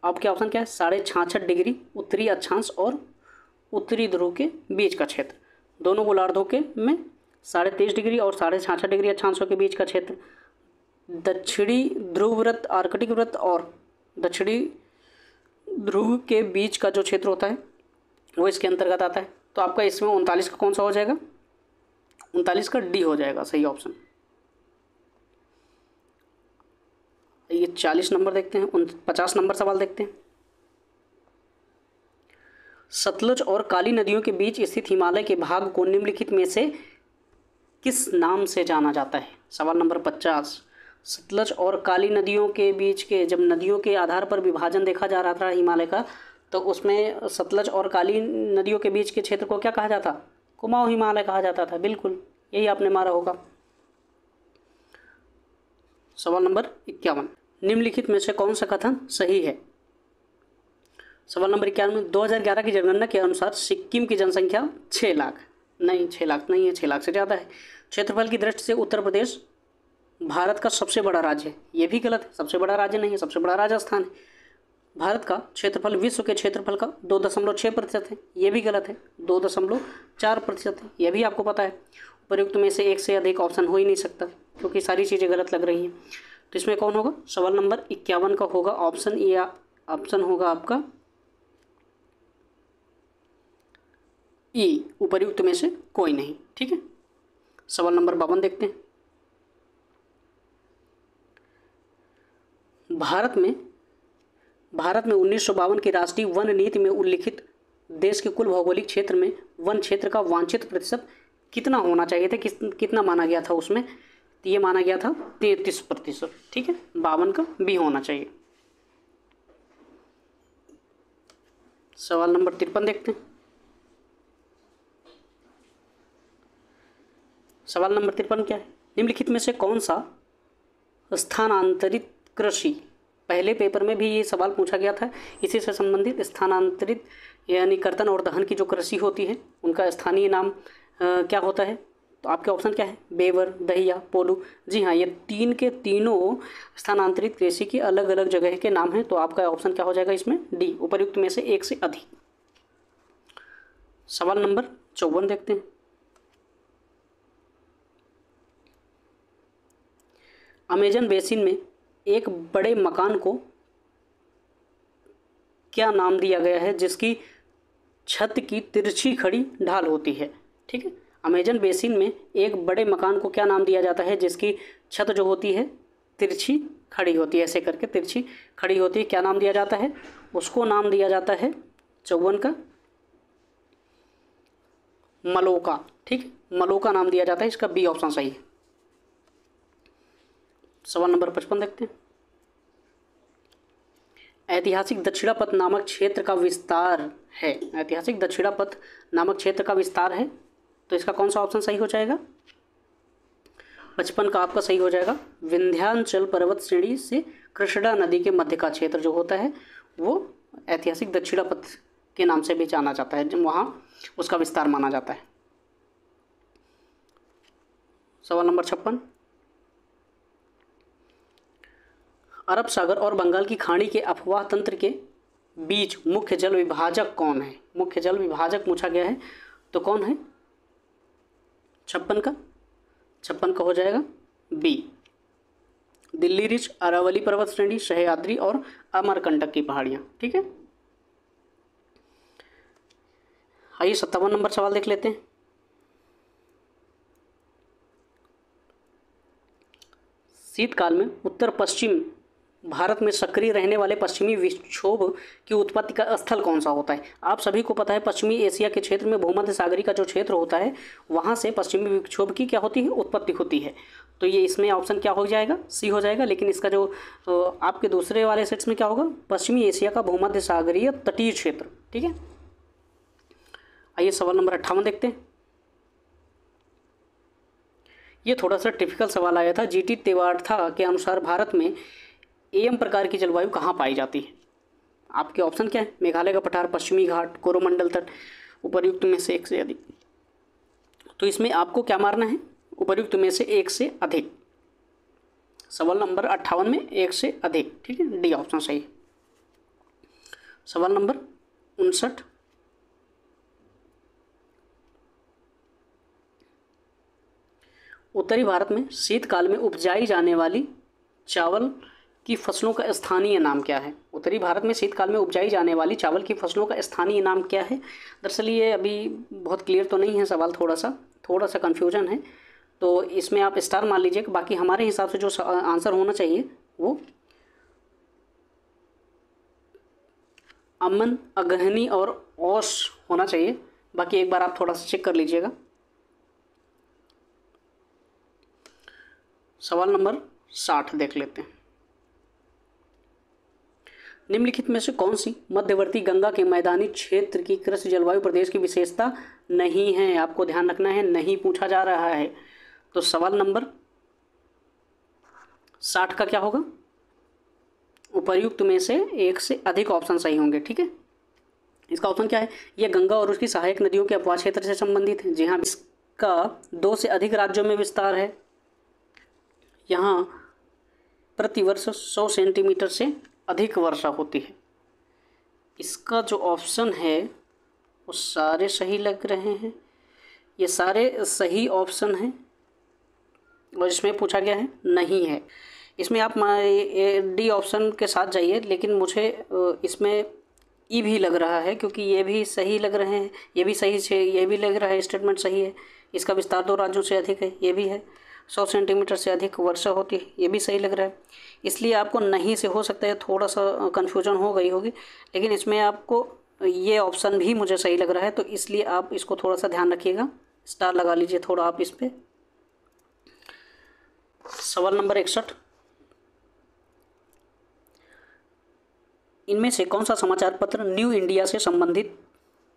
आपके ऑप्शन क्या है? 66.5 डिग्री उत्तरी अक्षांश और उत्तरी ध्रुव के बीच का क्षेत्र, दोनों गोलार्धों के में 23.5 डिग्री और 66.5 डिग्री अक्षांशों के बीच का क्षेत्र, दक्षिणी ध्रुव वृत्त, आर्कटिक वृत्त और दक्षिणी ध्रुव के बीच का जो क्षेत्र होता है वो इसके अंतर्गत आता है। तो आपका इसमें 39 का कौन सा हो जाएगा? 39 का डी हो जाएगा सही ऑप्शन। ये 40 नंबर देखते हैं। 50 नंबर सवाल देखते हैं। सतलज और काली नदियों के बीच स्थित हिमालय के भाग को निम्नलिखित में से किस नाम से जाना जाता है? सवाल नंबर 50। सतलज और काली नदियों के बीच के जब नदियों के आधार पर विभाजन देखा जा रहा था हिमालय का, तो उसमें सतलज और काली नदियों के बीच के क्षेत्र को क्या कहा जाता? कुमाऊं हिमालय कहा जाता था। बिल्कुल यही आपने मारा होगा। सवाल नंबर 51, निम्नलिखित में से कौन सा कथन सही है? सवाल नंबर 51, 2011 की जनगणना के अनुसार सिक्किम की जनसंख्या 6 लाख, नहीं 6 लाख नहीं है, 6 लाख से ज़्यादा है। क्षेत्रफल की दृष्टि से उत्तर प्रदेश भारत का सबसे बड़ा राज्य है, ये भी गलत है। सबसे बड़ा राज्य नहीं है, सबसे बड़ा राजस्थान है। भारत का क्षेत्रफल विश्व के क्षेत्रफल का 2.6% है, ये भी गलत है। 2.4% है, यह भी आपको पता है। उपयुक्त में से एक से अधिक ऑप्शन हो ही नहीं सकता, क्योंकि सारी चीज़ें गलत लग रही हैं। तो इसमें कौन होगा? सवाल नंबर 51 का होगा ऑप्शन, या ऑप्शन होगा आपका ई, उपयुक्त में से कोई नहीं। ठीक है। सवाल नंबर 52 देखते हैं। भारत में 1952 की राष्ट्रीय वन नीति में उल्लिखित देश के कुल भौगोलिक क्षेत्र में वन क्षेत्र का वांछित प्रतिशत कितना होना चाहिए था? कितना माना गया था उसमें? तो ये माना गया था 33%। ठीक है, 52 का बी होना चाहिए। सवाल नंबर 53 देखते हैं। सवाल नंबर 53 क्या है? निम्नलिखित में से कौन सा स्थानांतरित कृषि, पहले पेपर में भी ये सवाल पूछा गया था इसी से संबंधित, स्थानांतरित यानी कर्तन और दहन की जो कृषि होती है उनका स्थानीय नाम क्या होता है? तो आपके ऑप्शन क्या है? बेवर, दहिया, पोलू। जी हाँ, ये तीन के तीनों स्थानांतरित कृषि की अलग अलग जगह के नाम हैं। तो आपका ऑप्शन क्या हो जाएगा इसमें? डी, उपयुक्त में से एक से अधिक। सवाल नंबर 54 देखते हैं। अमेजन बेसिन में एक बड़े मकान को क्या नाम दिया गया है जिसकी छत की तिरछी खड़ी ढाल होती है? ठीक है, अमेजन बेसिन में एक बड़े मकान को क्या नाम दिया जाता है जिसकी छत जो होती है तिरछी खड़ी होती है, ऐसे करके तिरछी खड़ी होती है, क्या नाम दिया जाता है? उसको नाम दिया जाता है 54 का मलोका। ठीक, मलोका नाम दिया जाता है, इसका बी ऑप्शन सही है। सवाल नंबर 55 देखते हैं। ऐतिहासिक दक्षिणापथ नामक क्षेत्र का विस्तार है? ऐतिहासिक दक्षिणापथ नामक क्षेत्र का विस्तार है, तो इसका कौन सा ऑप्शन सही हो जाएगा? 55 का आपका सही हो जाएगा। विंध्याचल पर्वत श्रेणी से कृष्णा नदी के मध्य का क्षेत्र जो होता है वो ऐतिहासिक दक्षिणापथ के नाम से भी जाना जाता है, वहाँ उसका विस्तार माना जाता है। सवाल नंबर 56, अरब सागर और बंगाल की खाड़ी के अफवाह तंत्र के बीच मुख्य जल विभाजक कौन है? मुख्य जल विभाजक पूछा गया है, तो कौन है? 56 का हो जाएगा बी, दिल्ली रिज, अरावली पर्वत श्रेणी, सह्याद्री और अमरकंटक की पहाड़ियां। ठीक है, आइए 57 नंबर सवाल देख लेते हैं। शीतकाल में उत्तर पश्चिम भारत में सक्रिय रहने वाले पश्चिमी विक्षोभ की उत्पत्ति का स्थल कौन सा होता है? आप सभी को पता है पश्चिमी एशिया के क्षेत्र में भूमध्य सागरी का जो क्षेत्र होता है वहाँ से पश्चिमी विक्षोभ की क्या होती है? उत्पत्ति होती है। तो ये इसमें ऑप्शन क्या हो जाएगा? सी हो जाएगा। लेकिन इसका जो आपके दूसरे वाले सेट्स में क्या होगा? पश्चिमी एशिया का भूमध्य सागरीय तटीय क्षेत्र। ठीक है, आइए सवाल नंबर 58 देखते हैं। ये थोड़ा सा टिपिकल सवाल आया था। जीटी तेवाड़ा के अनुसार भारत में एम प्रकार की जलवायु कहाँ पाई जाती है? आपके ऑप्शन क्या है? मेघालय का पठार, पश्चिमी घाट, कोरोमंडल तट, उपर्युक्त में से एक से अधिक। तो इसमें आपको क्या मारना है? उपर्युक्त में से एक से अधिक। सवाल नंबर 58 में एक से अधिक। ठीक है, डी ऑप्शन सही है। सवाल नंबर 59, उत्तरी भारत में शीतकाल में उपजाई जाने वाली चावल की फसलों का स्थानीय नाम क्या है? उत्तरी भारत में शीतकाल में उपजाई जाने वाली चावल की फसलों का स्थानीय नाम क्या है? दरअसल ये अभी बहुत क्लियर तो नहीं है सवाल, थोड़ा सा कन्फ्यूजन है, तो इसमें आप स्टार मान लीजिए। बाकी हमारे हिसाब से जो आंसर होना चाहिए वो अमन, अगहनी और औश होना चाहिए। बाकी एक बार आप थोड़ा सा चेक कर लीजिएगा। सवाल नंबर 60 देख लेते हैं। निम्नलिखित में से कौन सी मध्यवर्ती गंगा के मैदानी क्षेत्र की कृषि जलवायु प्रदेश की विशेषता नहीं है? आपको ध्यान रखना है, नहीं पूछा जा रहा है। तो सवाल नंबर 60 का क्या होगा? उपर्युक्त में से एक से अधिक ऑप्शन सही होंगे। ठीक है, इसका ऑप्शन क्या है? यह गंगा और उसकी सहायक नदियों के अपवाह क्षेत्र से संबंधित है। जी हाँ, इसका 2 से अधिक राज्यों में विस्तार है। यहाँ प्रतिवर्ष 100 सेंटीमीटर से अधिक वर्षा होती है। इसका जो ऑप्शन है वो सारे सही लग रहे हैं, ये सारे सही ऑप्शन हैं। और इसमें पूछा गया है नहीं है। इसमें आप डी ऑप्शन के साथ जाइए, लेकिन मुझे इसमें ई भी लग रहा है, क्योंकि ये भी सही लग रहे हैं, ये भी सही से, ये भी लग रहा है स्टेटमेंट सही है। इसका विस्तार 2 राज्यों से अधिक है, ये भी है। 100 सेंटीमीटर से अधिक वर्षा होती है, ये भी सही लग रहा है। इसलिए आपको नहीं से हो सकता है थोड़ा सा कन्फ्यूजन हो गई होगी, लेकिन इसमें आपको ये ऑप्शन भी मुझे सही लग रहा है, तो इसलिए आप इसको थोड़ा सा ध्यान रखिएगा, स्टार लगा लीजिए थोड़ा आप इस पर। सवाल नंबर 61, इनमें से कौन सा समाचार पत्र न्यू इंडिया से संबंधित,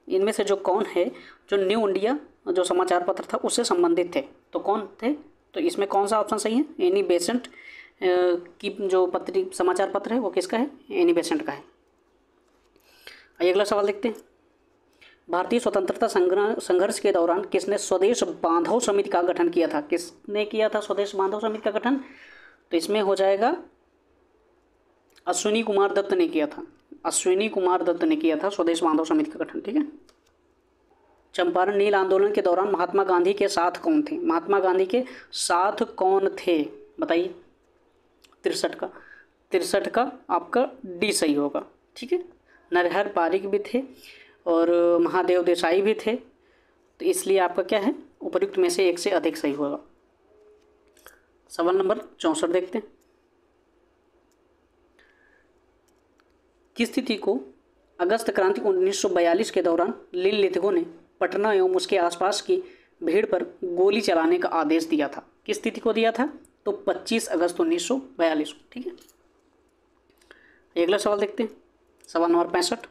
इनमें से जो कौन है जो न्यू इंडिया जो समाचार पत्र था उससे संबंधित थे? तो कौन थे? तो इसमें कौन सा ऑप्शन सही है? एनी बेसेंट की जो समाचार पत्र है वो किसका है? एनी बेसेंट का है। आइए अगला सवाल देखते हैं। भारतीय स्वतंत्रता संघर्ष के दौरान किसने स्वदेश बांधव समिति का गठन किया था? किसने किया था स्वदेश बांधव समिति का गठन? तो इसमें हो जाएगा अश्विनी कुमार दत्त ने किया था। अश्विनी कुमार दत्त ने किया था स्वदेश बांधव समिति का गठन। ठीक है। चंपारण नील आंदोलन के दौरान महात्मा गांधी के साथ कौन थे? महात्मा गांधी के साथ कौन थे बताइए? 63 का आपका डी सही होगा। ठीक है। नरहर पारिक भी थे और महादेव देसाई भी थे, तो इसलिए आपका क्या है? उपयुक्त में से एक से अधिक सही होगा। सवाल नंबर 64 देखते हैं। किस तिथि को अगस्त क्रांति 1942 के दौरान लिनलिथगो ने पटना एवं उसके आसपास की भीड़ पर गोली चलाने का आदेश दिया था? किस तिथि को दिया था? तो 25 अगस्त 1942। ठीक है। अगला सवाल देखते हैं, सवाल नंबर 65।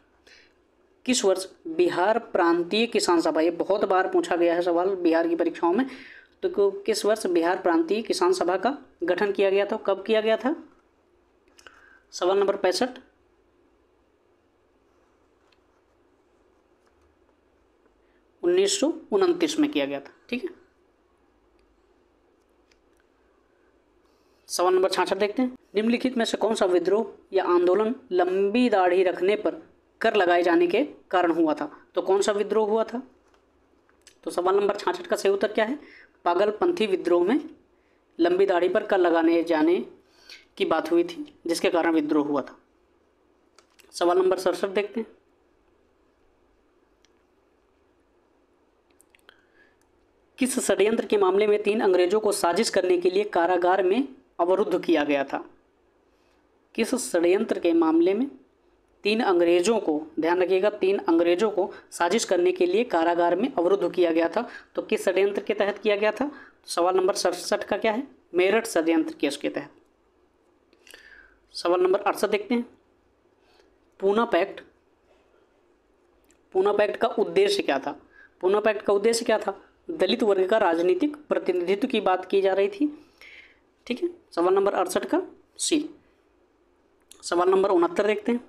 किस वर्ष बिहार प्रांतीय किसान सभा, ये बहुत बार पूछा गया है सवाल बिहार की परीक्षाओं में, तो किस वर्ष बिहार प्रांतीय किसान सभा का गठन किया गया था, कब किया गया था? सवाल नंबर 65 1929 में किया गया था। ठीक है। सवाल नंबर 66 देखते हैं, निम्नलिखित में से कौन सा विद्रोह या आंदोलन लंबी दाढ़ी रखने पर कर लगाए जाने के कारण हुआ था? तो कौन सा विद्रोह हुआ था? तो सवाल नंबर 66 का सही उत्तर क्या है? पागलपंथी विद्रोह में लंबी दाढ़ी पर कर लगाने जाने की बात हुई थी, जिसके कारण विद्रोह हुआ था। सवाल नंबर 67 देखते हैं, किस षड्यंत्र के मामले में 3 अंग्रेजों को साजिश करने के लिए कारागार में अवरुद्ध किया गया था? किस षड्यंत्र के मामले में 3 अंग्रेजों को, ध्यान रखिएगा, 3 अंग्रेजों को साजिश करने के लिए कारागार में अवरुद्ध किया गया था? तो किस षड्यंत्र के तहत किया गया था? सवाल नंबर 67 का क्या है? मेरठ षड्यंत्र केस के तहत। सवाल नंबर 68 देखते हैं, पूना पैक्ट का उद्देश्य क्या था? पूना पैक्ट का उद्देश्य क्या था? दलित वर्ग का राजनीतिक प्रतिनिधित्व की बात की जा रही थी। ठीक है। सवाल नंबर 68 का सी। सवाल नंबर 69 देखते हैं,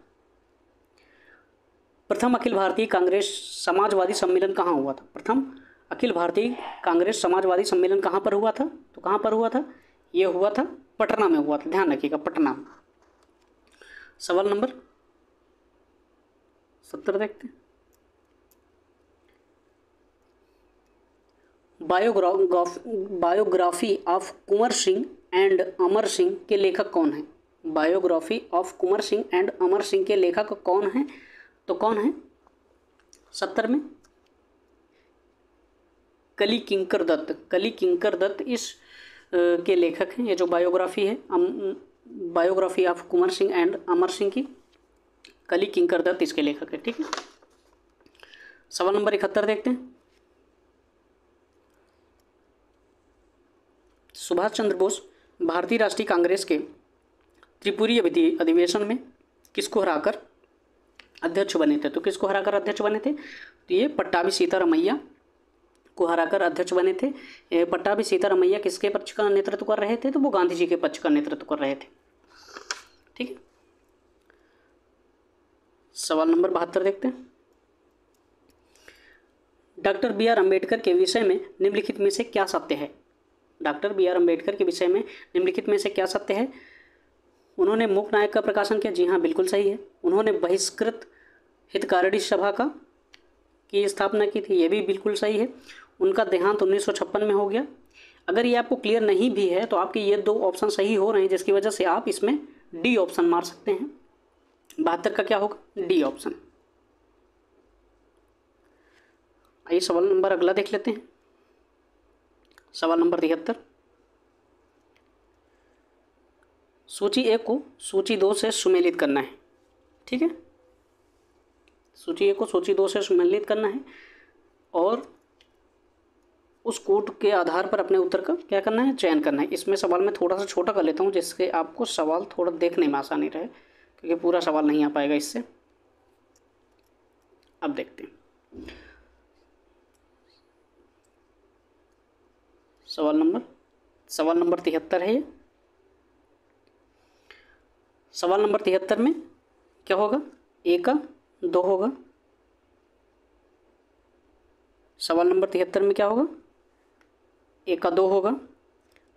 प्रथम अखिल भारतीय कांग्रेस समाजवादी सम्मेलन कहाँ हुआ था? प्रथम अखिल भारतीय कांग्रेस समाजवादी सम्मेलन कहाँ पर हुआ था? तो कहाँ पर हुआ था? ये हुआ था पटना में हुआ था, ध्यान रखिएगा, पटना में। सवाल नंबर 70 देखते हैं, biography of Kunwar Singh and Amar Singh के लेखक कौन है? Biography of Kunwar Singh and Amar Singh के लेखक कौन है? तो कौन है? 70 में कली किंकर दत्त इस के लेखक हैं। ये जो बायोग्राफी है, biography of Kunwar Singh and Amar Singh की, कली किंकर दत्त इसके लेखक है। ठीक है। सवाल नंबर 71 देखते हैं, सुभाष चंद्र बोस भारतीय राष्ट्रीय कांग्रेस के त्रिपुरी अधिवेशन में किसको हराकर अध्यक्ष बने थे? तो किसको हराकर अध्यक्ष बने थे? तो ये पट्टाभी सीतारामैया को हराकर अध्यक्ष बने थे। पट्टाभी सीतारामैया किसके पक्ष का नेतृत्व कर रहे थे? तो वो गांधी जी के पक्ष का नेतृत्व कर रहे थे। ठीक है। सवाल नंबर 72 देखते हैं, डॉक्टर बी आर अम्बेडकर के विषय में निम्नलिखित में से क्या सत्य है? डॉक्टर बी आर अम्बेडकर के विषय में निम्नलिखित में से क्या सत्य है? उन्होंने मूक नायक का प्रकाशन किया, जी हाँ बिल्कुल सही है। उन्होंने बहिष्कृत हितकारिणी सभा की स्थापना की थी, ये भी बिल्कुल सही है। उनका देहांत 1956 में हो गया। अगर ये आपको क्लियर नहीं भी है तो आपके ये 2 ऑप्शन सही हो रहे हैं, जिसकी वजह से आप इसमें डी ऑप्शन मार सकते हैं। 72 का क्या होगा? D option. आइए सवाल नंबर अगला देख लेते हैं, सवाल नंबर 73। सूची 1 को सूची 2 से सुमेलित करना है। ठीक है। सूची 1 को सूची 2 से सुमेलित करना है और उस कोड के आधार पर अपने उत्तर का क्या करना है? चयन करना है। इसमें सवाल मैं थोड़ा सा छोटा कर लेता हूँ, जिससे आपको सवाल थोड़ा देखने में आसानी रहे, क्योंकि पूरा सवाल नहीं आ पाएगा इससे। अब देखते हैं सवाल नंबर 73 है ये। सवाल नंबर 73 में क्या होगा? ए का 2 होगा। सवाल नंबर 73 में क्या होगा? ए का 2 होगा,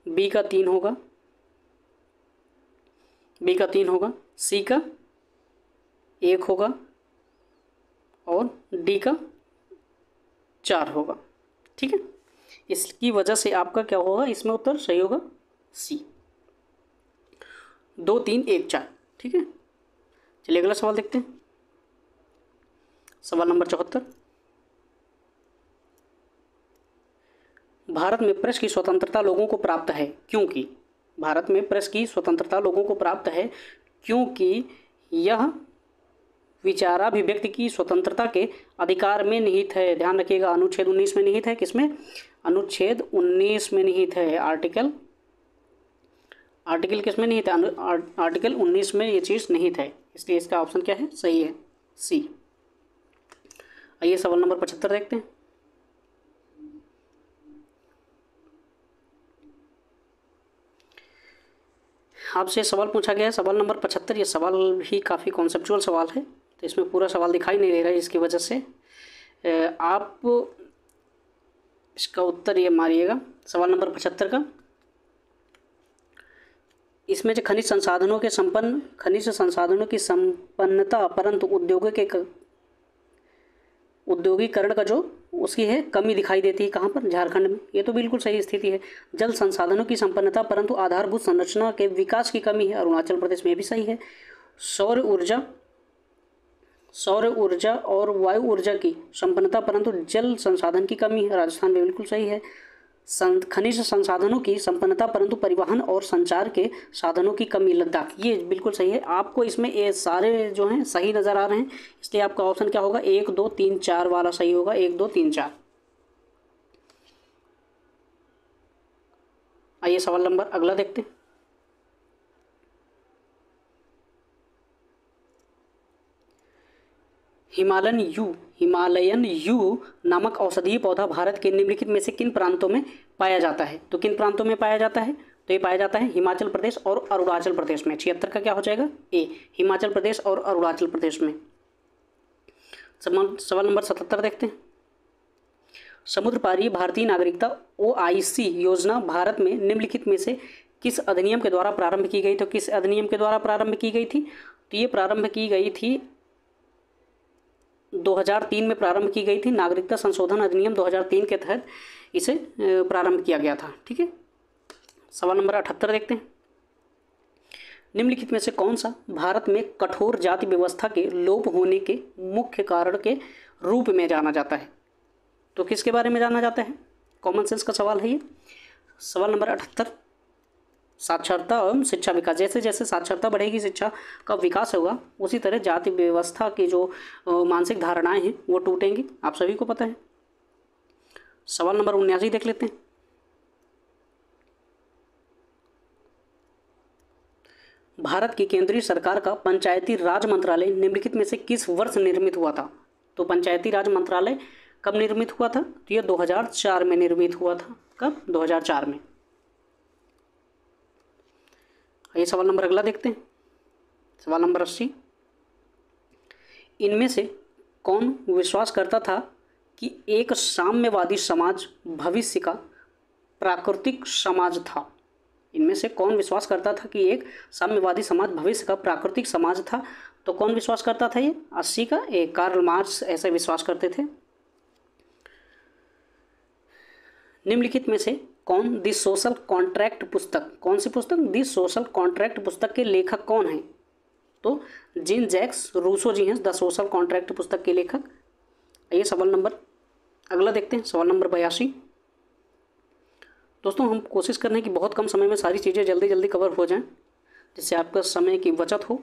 बी का 3 होगा, सी का 1 होगा और डी का 4 होगा। ठीक है। इसकी वजह से आपका क्या होगा? इसमें उत्तर सही होगा सी, 2 3 1 4। ठीक है। चलिए अगला सवाल देखते हैं, सवाल नंबर 74। भारत में प्रेस की स्वतंत्रता लोगों को प्राप्त है क्योंकि, भारत में प्रेस की स्वतंत्रता लोगों को प्राप्त है क्योंकि यह विचाराभिव्यक्ति की स्वतंत्रता के अधिकार में निहित है। ध्यान रखिएगा, अनुच्छेद 19 में निहित है। किसमें? अनुच्छेद 19 में निहित है। आर्टिकल किस में निहित है? आर्टिकल 19 में ये चीज़ निहित है। इसलिए इसका ऑप्शन क्या है, सही है सी। आइए सवाल नंबर 75 देखते हैं। आपसे सवाल पूछा गया है सवाल नंबर 75। ये सवाल भी काफ़ी कॉन्सेप्चुअल सवाल है, तो इसमें पूरा सवाल दिखाई नहीं दे रहा है, इसकी वजह से आप इसका उत्तर ये मारिएगा सवाल नंबर 75 का। इसमें जो खनिज संसाधनों की संपन्नता परंतु औद्योगिकरण का जो उसकी है कमी दिखाई देती है, कहाँ पर, झारखंड में। ये तो बिल्कुल सही स्थिति है। जल संसाधनों की संपन्नता परंतु आधारभूत संरचना के विकास की कमी है, अरुणाचल प्रदेश में भी सही है। सौर ऊर्जा और वायु ऊर्जा की संपन्नता परंतु जल संसाधन की कमी है, राजस्थान में बिल्कुल सही है। खनिज संसाधनों की संपन्नता परंतु परिवहन और संचार के साधनों की कमी, लद्दाख, ये बिल्कुल सही है। आपको इसमें ये सारे जो हैं सही नज़र आ रहे हैं, इसलिए आपका ऑप्शन क्या होगा, 1 2 3 4 वाला सही होगा, 1 2 3 4। आइए सवाल नंबर अगला देखते हैं। हिमालयन यू नामक औषधीय पौधा भारत के निम्नलिखित में से किन प्रांतों में पाया जाता है? तो किन प्रांतों में पाया जाता है? तो ये पाया जाता है हिमाचल प्रदेश और अरुणाचल प्रदेश में। 76 का क्या हो जाएगा, ए, हिमाचल प्रदेश और अरुणाचल प्रदेश में। सवाल नंबर 77 देखते हैं। समुद्र पारीय भारतीय नागरिकता OIC योजना भारत में निम्नलिखित में से किस अधिनियम के द्वारा प्रारंभ की गई? तो किस अधिनियम के द्वारा प्रारंभ की गई थी? तो ये प्रारंभ की गई थी 2003 में प्रारंभ की गई थी। नागरिकता संशोधन अधिनियम 2003 के तहत इसे प्रारंभ किया गया था। ठीक है, सवाल नंबर 78 देखते हैं। निम्नलिखित में से कौन सा भारत में कठोर जाति व्यवस्था के लोप होने के मुख्य कारण के रूप में जाना जाता है? तो किसके बारे में जाना जाता है? कॉमन सेंस का सवाल है ये। सवाल नंबर 78, साक्षरता एवं शिक्षा विकास। जैसे जैसे साक्षरता बढ़ेगी, शिक्षा का विकास होगा, उसी तरह जाति व्यवस्था की जो मानसिक धारणाएं हैं वो टूटेंगी, आप सभी को पता है। सवाल नंबर 79 देख लेते हैं। भारत की केंद्रीय सरकार का पंचायती राज मंत्रालय निम्नलिखित में से किस वर्ष निर्मित हुआ था? तो पंचायती राज मंत्रालय कब निर्मित हुआ था? तो यह 2004 में निर्मित हुआ था। कब? 2004 में। ये सवाल नंबर अगला देखते हैं। सवाल नंबर 80, इनमें से कौन विश्वास करता था कि एक साम्यवादी समाज भविष्य का प्राकृतिक समाज था? इनमें से कौन विश्वास करता था कि एक साम्यवादी समाज भविष्य का प्राकृतिक समाज था? तो कौन विश्वास करता था ये? 80 का ए, कार्ल मार्क्स ऐसे विश्वास करते थे। निम्नलिखित में से कौन द सोशल कॉन्ट्रैक्ट पुस्तक, कौन सी पुस्तक, द सोशल कॉन्ट्रैक्ट पुस्तक के लेखक कौन हैं? तो जीन जैक्स रूसो जी हैं द सोशल कॉन्ट्रैक्ट पुस्तक के लेखक। आइए सवाल नंबर अगला देखते हैं। सवाल नंबर 82। दोस्तों, हम कोशिश कर रहे हैं कि बहुत कम समय में सारी चीज़ें जल्दी जल्दी कवर हो जाएं, जिससे आपका समय की बचत हो।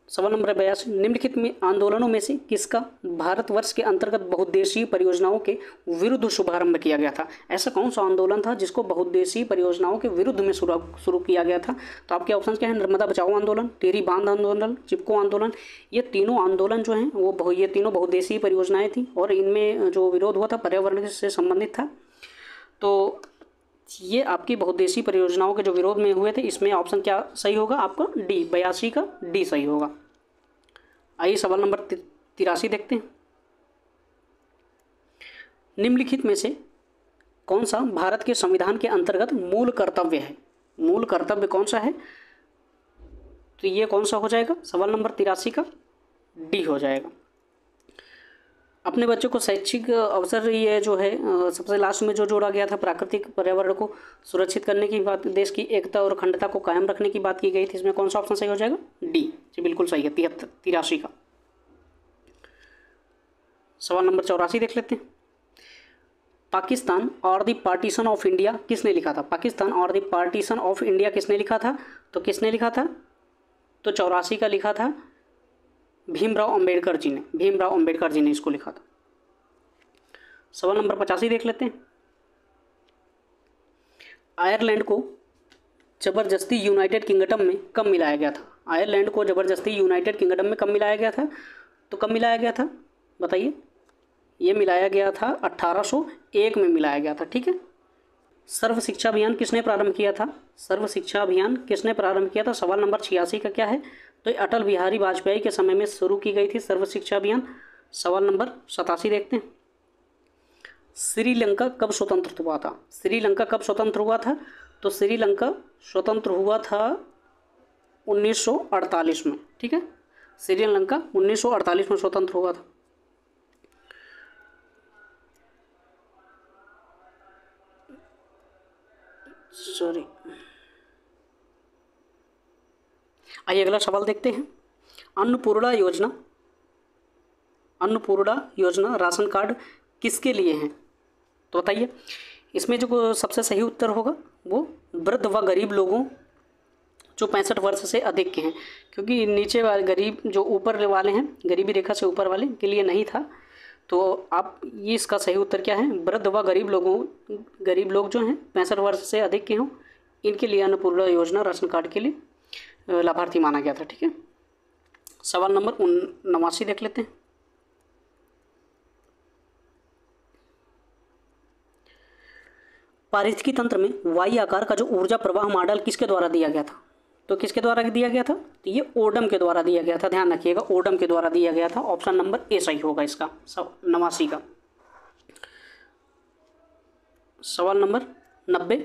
सवाल नंबर 82, निम्नलिखित में आंदोलनों में से किसका भारतवर्ष के अंतर्गत बहुउद्देशीय परियोजनाओं के विरुद्ध शुभारंभ किया गया था? ऐसा कौन सा आंदोलन था जिसको बहुउद्देशीय परियोजनाओं के विरुद्ध में शुरू किया गया था? तो आपके ऑप्शन क्या है? नर्मदा बचाओ आंदोलन, टिहरी बांध आंदोलन, चिपको आंदोलन। ये तीनों आंदोलन जो हैं वो ये तीनों बहुउद्देशीय परियोजनाएं थी, और इनमें जो विरोध हुआ था पर्यावरण से संबंधित था। तो ये आपकी बहुउद्देशीय परियोजनाओं के जो विरोध में हुए थे, इसमें ऑप्शन क्या सही होगा आपका? डी, 82 का डी सही होगा। आइए सवाल नंबर 83 देखते हैं। निम्नलिखित में से कौन सा भारत के संविधान के अंतर्गत मूल कर्तव्य है? मूल कर्तव्य कौन सा है? तो ये कौन सा हो जाएगा? सवाल नंबर 83 का डी हो जाएगा। अपने बच्चों को शैक्षिक अवसर, ये जो है सबसे लास्ट में जो जोड़ा गया था, प्राकृतिक पर्यावरण को सुरक्षित करने की बात, देश की एकता और अखंडता को कायम रखने की बात की गई थी। इसमें कौन सा ऑप्शन सही हो जाएगा? डी जी बिल्कुल सही है, 83 का। सवाल नंबर 84 देख लेते हैं। पाकिस्तान और द पार्टीशन ऑफ इंडिया किसने लिखा था? पाकिस्तान और द पार्टीशन ऑफ इंडिया किसने लिखा था? तो किसने लिखा था? तो 84 का लिखा था भीमराव अंबेडकर जी ने। भीमराव अंबेडकर जी ने इसको लिखा था। सवाल नंबर 85 देख लेते हैं। आयरलैंड को ज़बरदस्ती यूनाइटेड किंगडम में कब मिलाया गया था? आयरलैंड को ज़बरदस्ती यूनाइटेड किंगडम में कब मिलाया गया था? तो कब मिलाया गया था बताइए? ये मिलाया गया था 1801 में मिलाया गया था। ठीक है। सर्व शिक्षा अभियान किसने प्रारंभ किया था? सर्व शिक्षा अभियान किसने प्रारंभ किया था? सवाल नंबर 86 का क्या है? तो ये अटल बिहारी वाजपेयी के समय में शुरू की गई थी सर्व शिक्षा अभियान। सवाल नंबर 87 देखते हैं। श्रीलंका कब स्वतंत्र हुआ था? श्रीलंका कब स्वतंत्र हुआ था? तो श्रीलंका स्वतंत्र हुआ था 1948 में। ठीक है। श्रीलंका 1948 में स्वतंत्र हुआ था। सॉरी, आइए अगला सवाल देखते हैं। अन्नपूर्णा योजना राशन कार्ड किसके लिए हैं? तो बताइए। इसमें जो सबसे सही उत्तर होगा वो वृद्ध व गरीब लोगों जो 65 वर्ष से अधिक के हैं, क्योंकि नीचे वाले गरीब जो ऊपर वाले हैं, गरीबी रेखा से ऊपर वाले के लिए नहीं था। तो आप ये इसका सही उत्तर क्या है? वृद्ध व गरीब लोग जो हैं 65 वर्ष से अधिक के हों, इनके लिए अन्नपूर्णा योजना राशन कार्ड के लिए लाभार्थी माना गया था। ठीक है। सवाल नंबर 89 देख लेते हैं। पारिस्थितिकी तंत्र में वाई आकार का जो ऊर्जा प्रवाह मॉडल किसके द्वारा दिया गया था? तो किसके द्वारा दिया गया था? तो ये ओडम के द्वारा दिया गया था। ध्यान रखिएगा, ओडम के द्वारा दिया गया था। ऑप्शन नंबर ए सही होगा इसका 89 का। सवाल नंबर 90।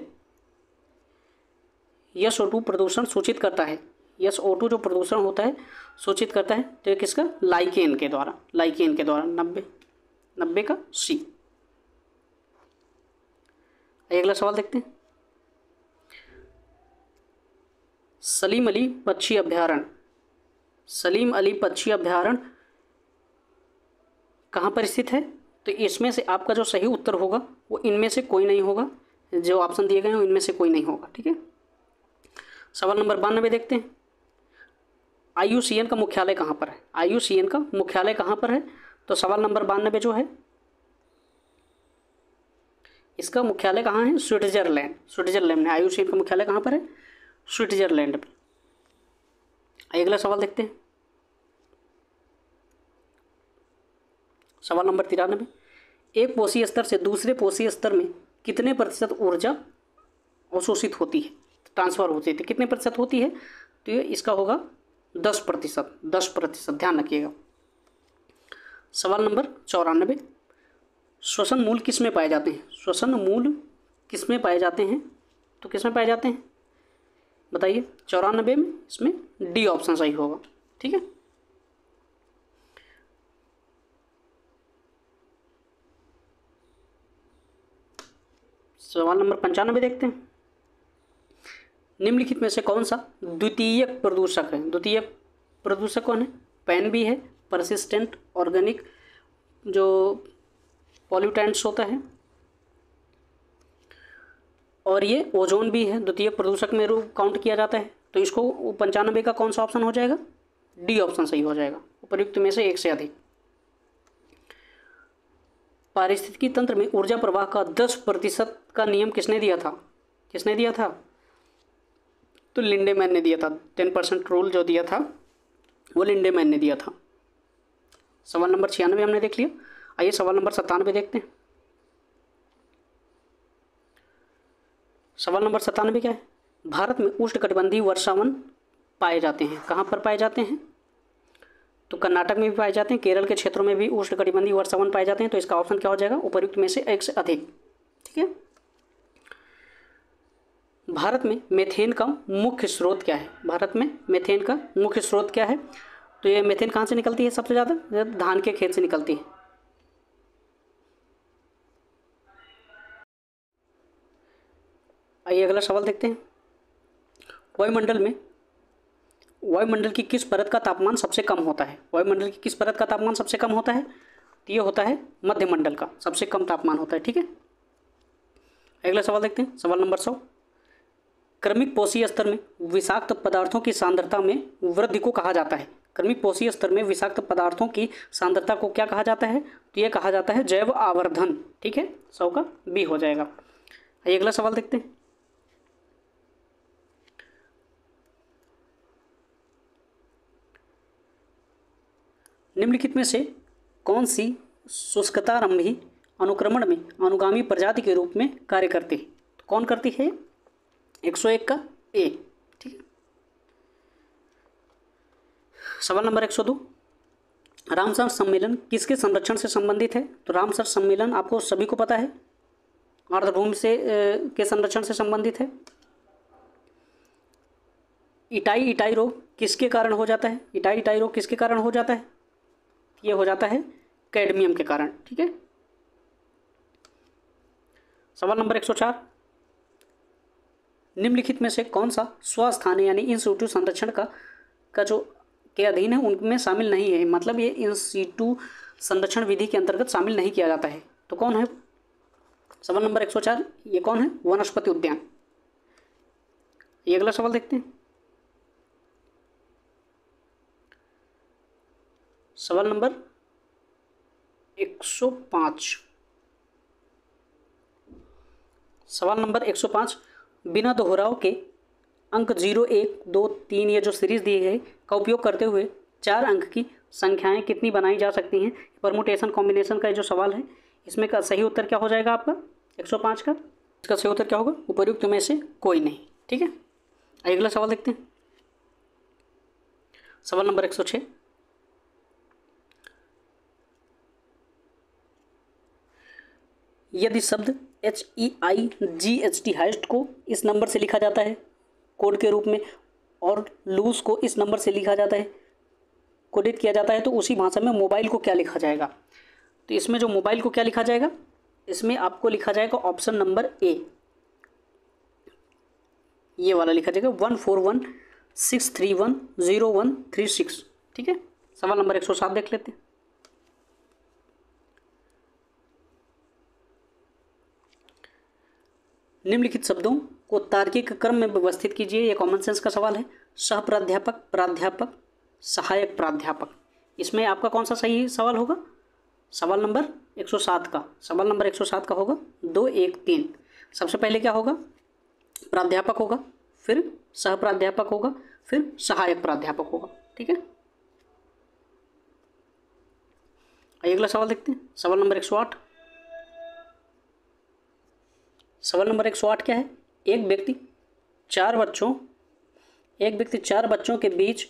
SO2 प्रदूषण सूचित करता है। SO2 जो प्रदूषण होता है सूचित करता है, तो ये किसका? लाइकेन के द्वारा। 90 का सी। अगला सवाल देखते हैं। सलीम अली पक्षी अभ्यारण्य कहाँ पर स्थित है? तो इसमें से आपका जो सही उत्तर होगा वो इनमें से कोई नहीं होगा। जो ऑप्शन दिए गए हैं इनमें से कोई नहीं होगा। ठीक है। सवाल नंबर 92 देखते हैं। IUCN का मुख्यालय कहाँ पर है? IUCN का मुख्यालय कहाँ पर है? तो सवाल नंबर 92 जो है इसका मुख्यालय कहाँ है? स्विट्जरलैंड में। IUCN का मुख्यालय कहाँ पर है? स्विट्जरलैंड में। अगला सवाल देखते हैं। सवाल नंबर 93। एक पोषी स्तर से दूसरे पोषी स्तर में कितने प्रतिशत ऊर्जा अवशोषित होती है, ट्रांसफर होती है? कितने प्रतिशत होती है? तो ये इसका होगा 10%। ध्यान रखिएगा। सवाल नंबर 94। श्वसन मूल किस में पाए जाते हैं? श्वसन मूल किस में पाए जाते हैं? तो किस में पाए जाते हैं बताइए? 94 में इसमें डी ऑप्शन सही होगा। ठीक है। सवाल नंबर 95 देखते हैं। निम्नलिखित में से कौन सा द्वितीयक प्रदूषक है? द्वितीयक प्रदूषक कौन है? पैन भी है, परसिस्टेंट ऑर्गेनिक जो पॉल्यूटेंट्स होता है, और ये ओजोन भी है, द्वितीय प्रदूषक में काउंट किया जाता है। तो इसको 95 का कौन सा ऑप्शन हो जाएगा? डी ऑप्शन सही हो जाएगा। उपयुक्त में से एक से अधिक। पारिस्थितिकी तंत्र में ऊर्जा प्रवाह का 10% का नियम किसने दिया था? तो लिंडेमैन ने दिया था। 10% रूल जो दिया था वो लिंडेमैन ने दिया था। सवाल नंबर 96 हमने देख लिया। आइए सवाल नंबर 97 देखते हैं। सवाल नंबर 97 क्या है? भारत में उष्णकटिबंधीय वर्षावन पाए जाते हैं। कहाँ पर पाए जाते हैं? तो कर्नाटक में भी पाए जाते हैं, केरल के क्षेत्रों में भी उष्णकटिबंधीय वर्षावन पाए जाते हैं। तो इसका ऑप्शन क्या हो जाएगा? उपयुक्त में से एक से अधिक। ठीक है। भारत में मेथेन का मुख्य स्रोत क्या है? तो ये मेथेन कहाँ से निकलती है सबसे ज़्यादा? धान के खेत से निकलती है। आइए अगला सवाल देखते हैं। वायुमंडल की किस परत का तापमान सबसे कम होता है? तो ये होता है मध्यमंडल का सबसे कम तापमान होता है। ठीक है। अगला सवाल देखते हैं। सवाल नंबर 100। क्रमिक पोषी स्तर में विषाक्त पदार्थों की सांद्रता में वृद्धि को कहा जाता है। क्रमिक पोषी स्तर में विषाक्त पदार्थों की सांद्रता को क्या कहा जाता है? तो ये कहा जाता है जैव आवर्धन। ठीक है। 100 का बी हो जाएगा। आइए अगला सवाल देखते हैं। निम्नलिखित में से कौन सी शुष्कतारंभी अनुक्रमण में अनुगामी प्रजाति के रूप में कार्य करती है? तो कौन करती है? 101 का ए। ठीक है। सवाल नंबर 102, रामसर सम्मेलन किसके संरक्षण से संबंधित है? तो रामसर सम्मेलन आपको सभी को पता है, आर्द्रभूमि से के संरक्षण से संबंधित है। इटाई रोग किसके कारण हो जाता है? इटाई रोग किसके कारण हो जाता है? ये हो जाता है कैडमियम के कारण। ठीक है। सवाल नंबर 104, निम्नलिखित में से कौन सा स्वस्थानीय यानी इन सिटू संरक्षण का जो के अधीन है उनमें शामिल नहीं है? मतलब ये इन सिटू संरक्षण विधि के अंतर्गत शामिल नहीं किया जाता है। तो कौन है? सवाल नंबर 104, ये कौन है? वनस्पति उद्यान। ये अगला सवाल देखते हैं। सवाल नंबर 105, सवाल नंबर 105, बिना दोहराव के अंक 0, 1, 2, 3 ये जो सीरीज दी है का उपयोग करते हुए 4 अंक की संख्याएं कितनी बनाई जा सकती हैं? परमुटेशन कॉम्बिनेशन का जो सवाल है, इसमें का सही उत्तर क्या हो जाएगा आपका 105 का? इसका सही उत्तर क्या होगा? उपर्युक्त में से कोई नहीं। ठीक है। अगला सवाल देखते हैं। सवाल नंबर 106, यदि शब्द HEIGHT हाइस्ट को इस नंबर से लिखा जाता है कोड के रूप में और लूज को इस नंबर से लिखा जाता है, कोडित किया जाता है, तो उसी भाषा में मोबाइल को क्या लिखा जाएगा? तो इसमें जो मोबाइल को क्या लिखा जाएगा, इसमें आपको लिखा जाएगा ऑप्शन नंबर ए, ये वाला लिखा जाएगा 14163100136। ठीक है। सवाल नंबर 107 देख लेते हैं। निम्नलिखित शब्दों को तार्किक क्रम में व्यवस्थित कीजिए। ये कॉमन सेंस का सवाल है। सह प्राध्यापक, प्राध्यापक, सहायक प्राध्यापक, इसमें आपका कौन सा सही सवाल होगा? सवाल नंबर 107 का। सवाल नंबर 107 का होगा 2, 1, 3। सबसे पहले क्या होगा? प्राध्यापक होगा, फिर सह प्राध्यापक होगा, फिर सहायक प्राध्यापक होगा। ठीक है। अगला सवाल देखते हैं। सवाल नंबर 108, सवाल नंबर 108 क्या है? एक व्यक्ति चार बच्चों के बीच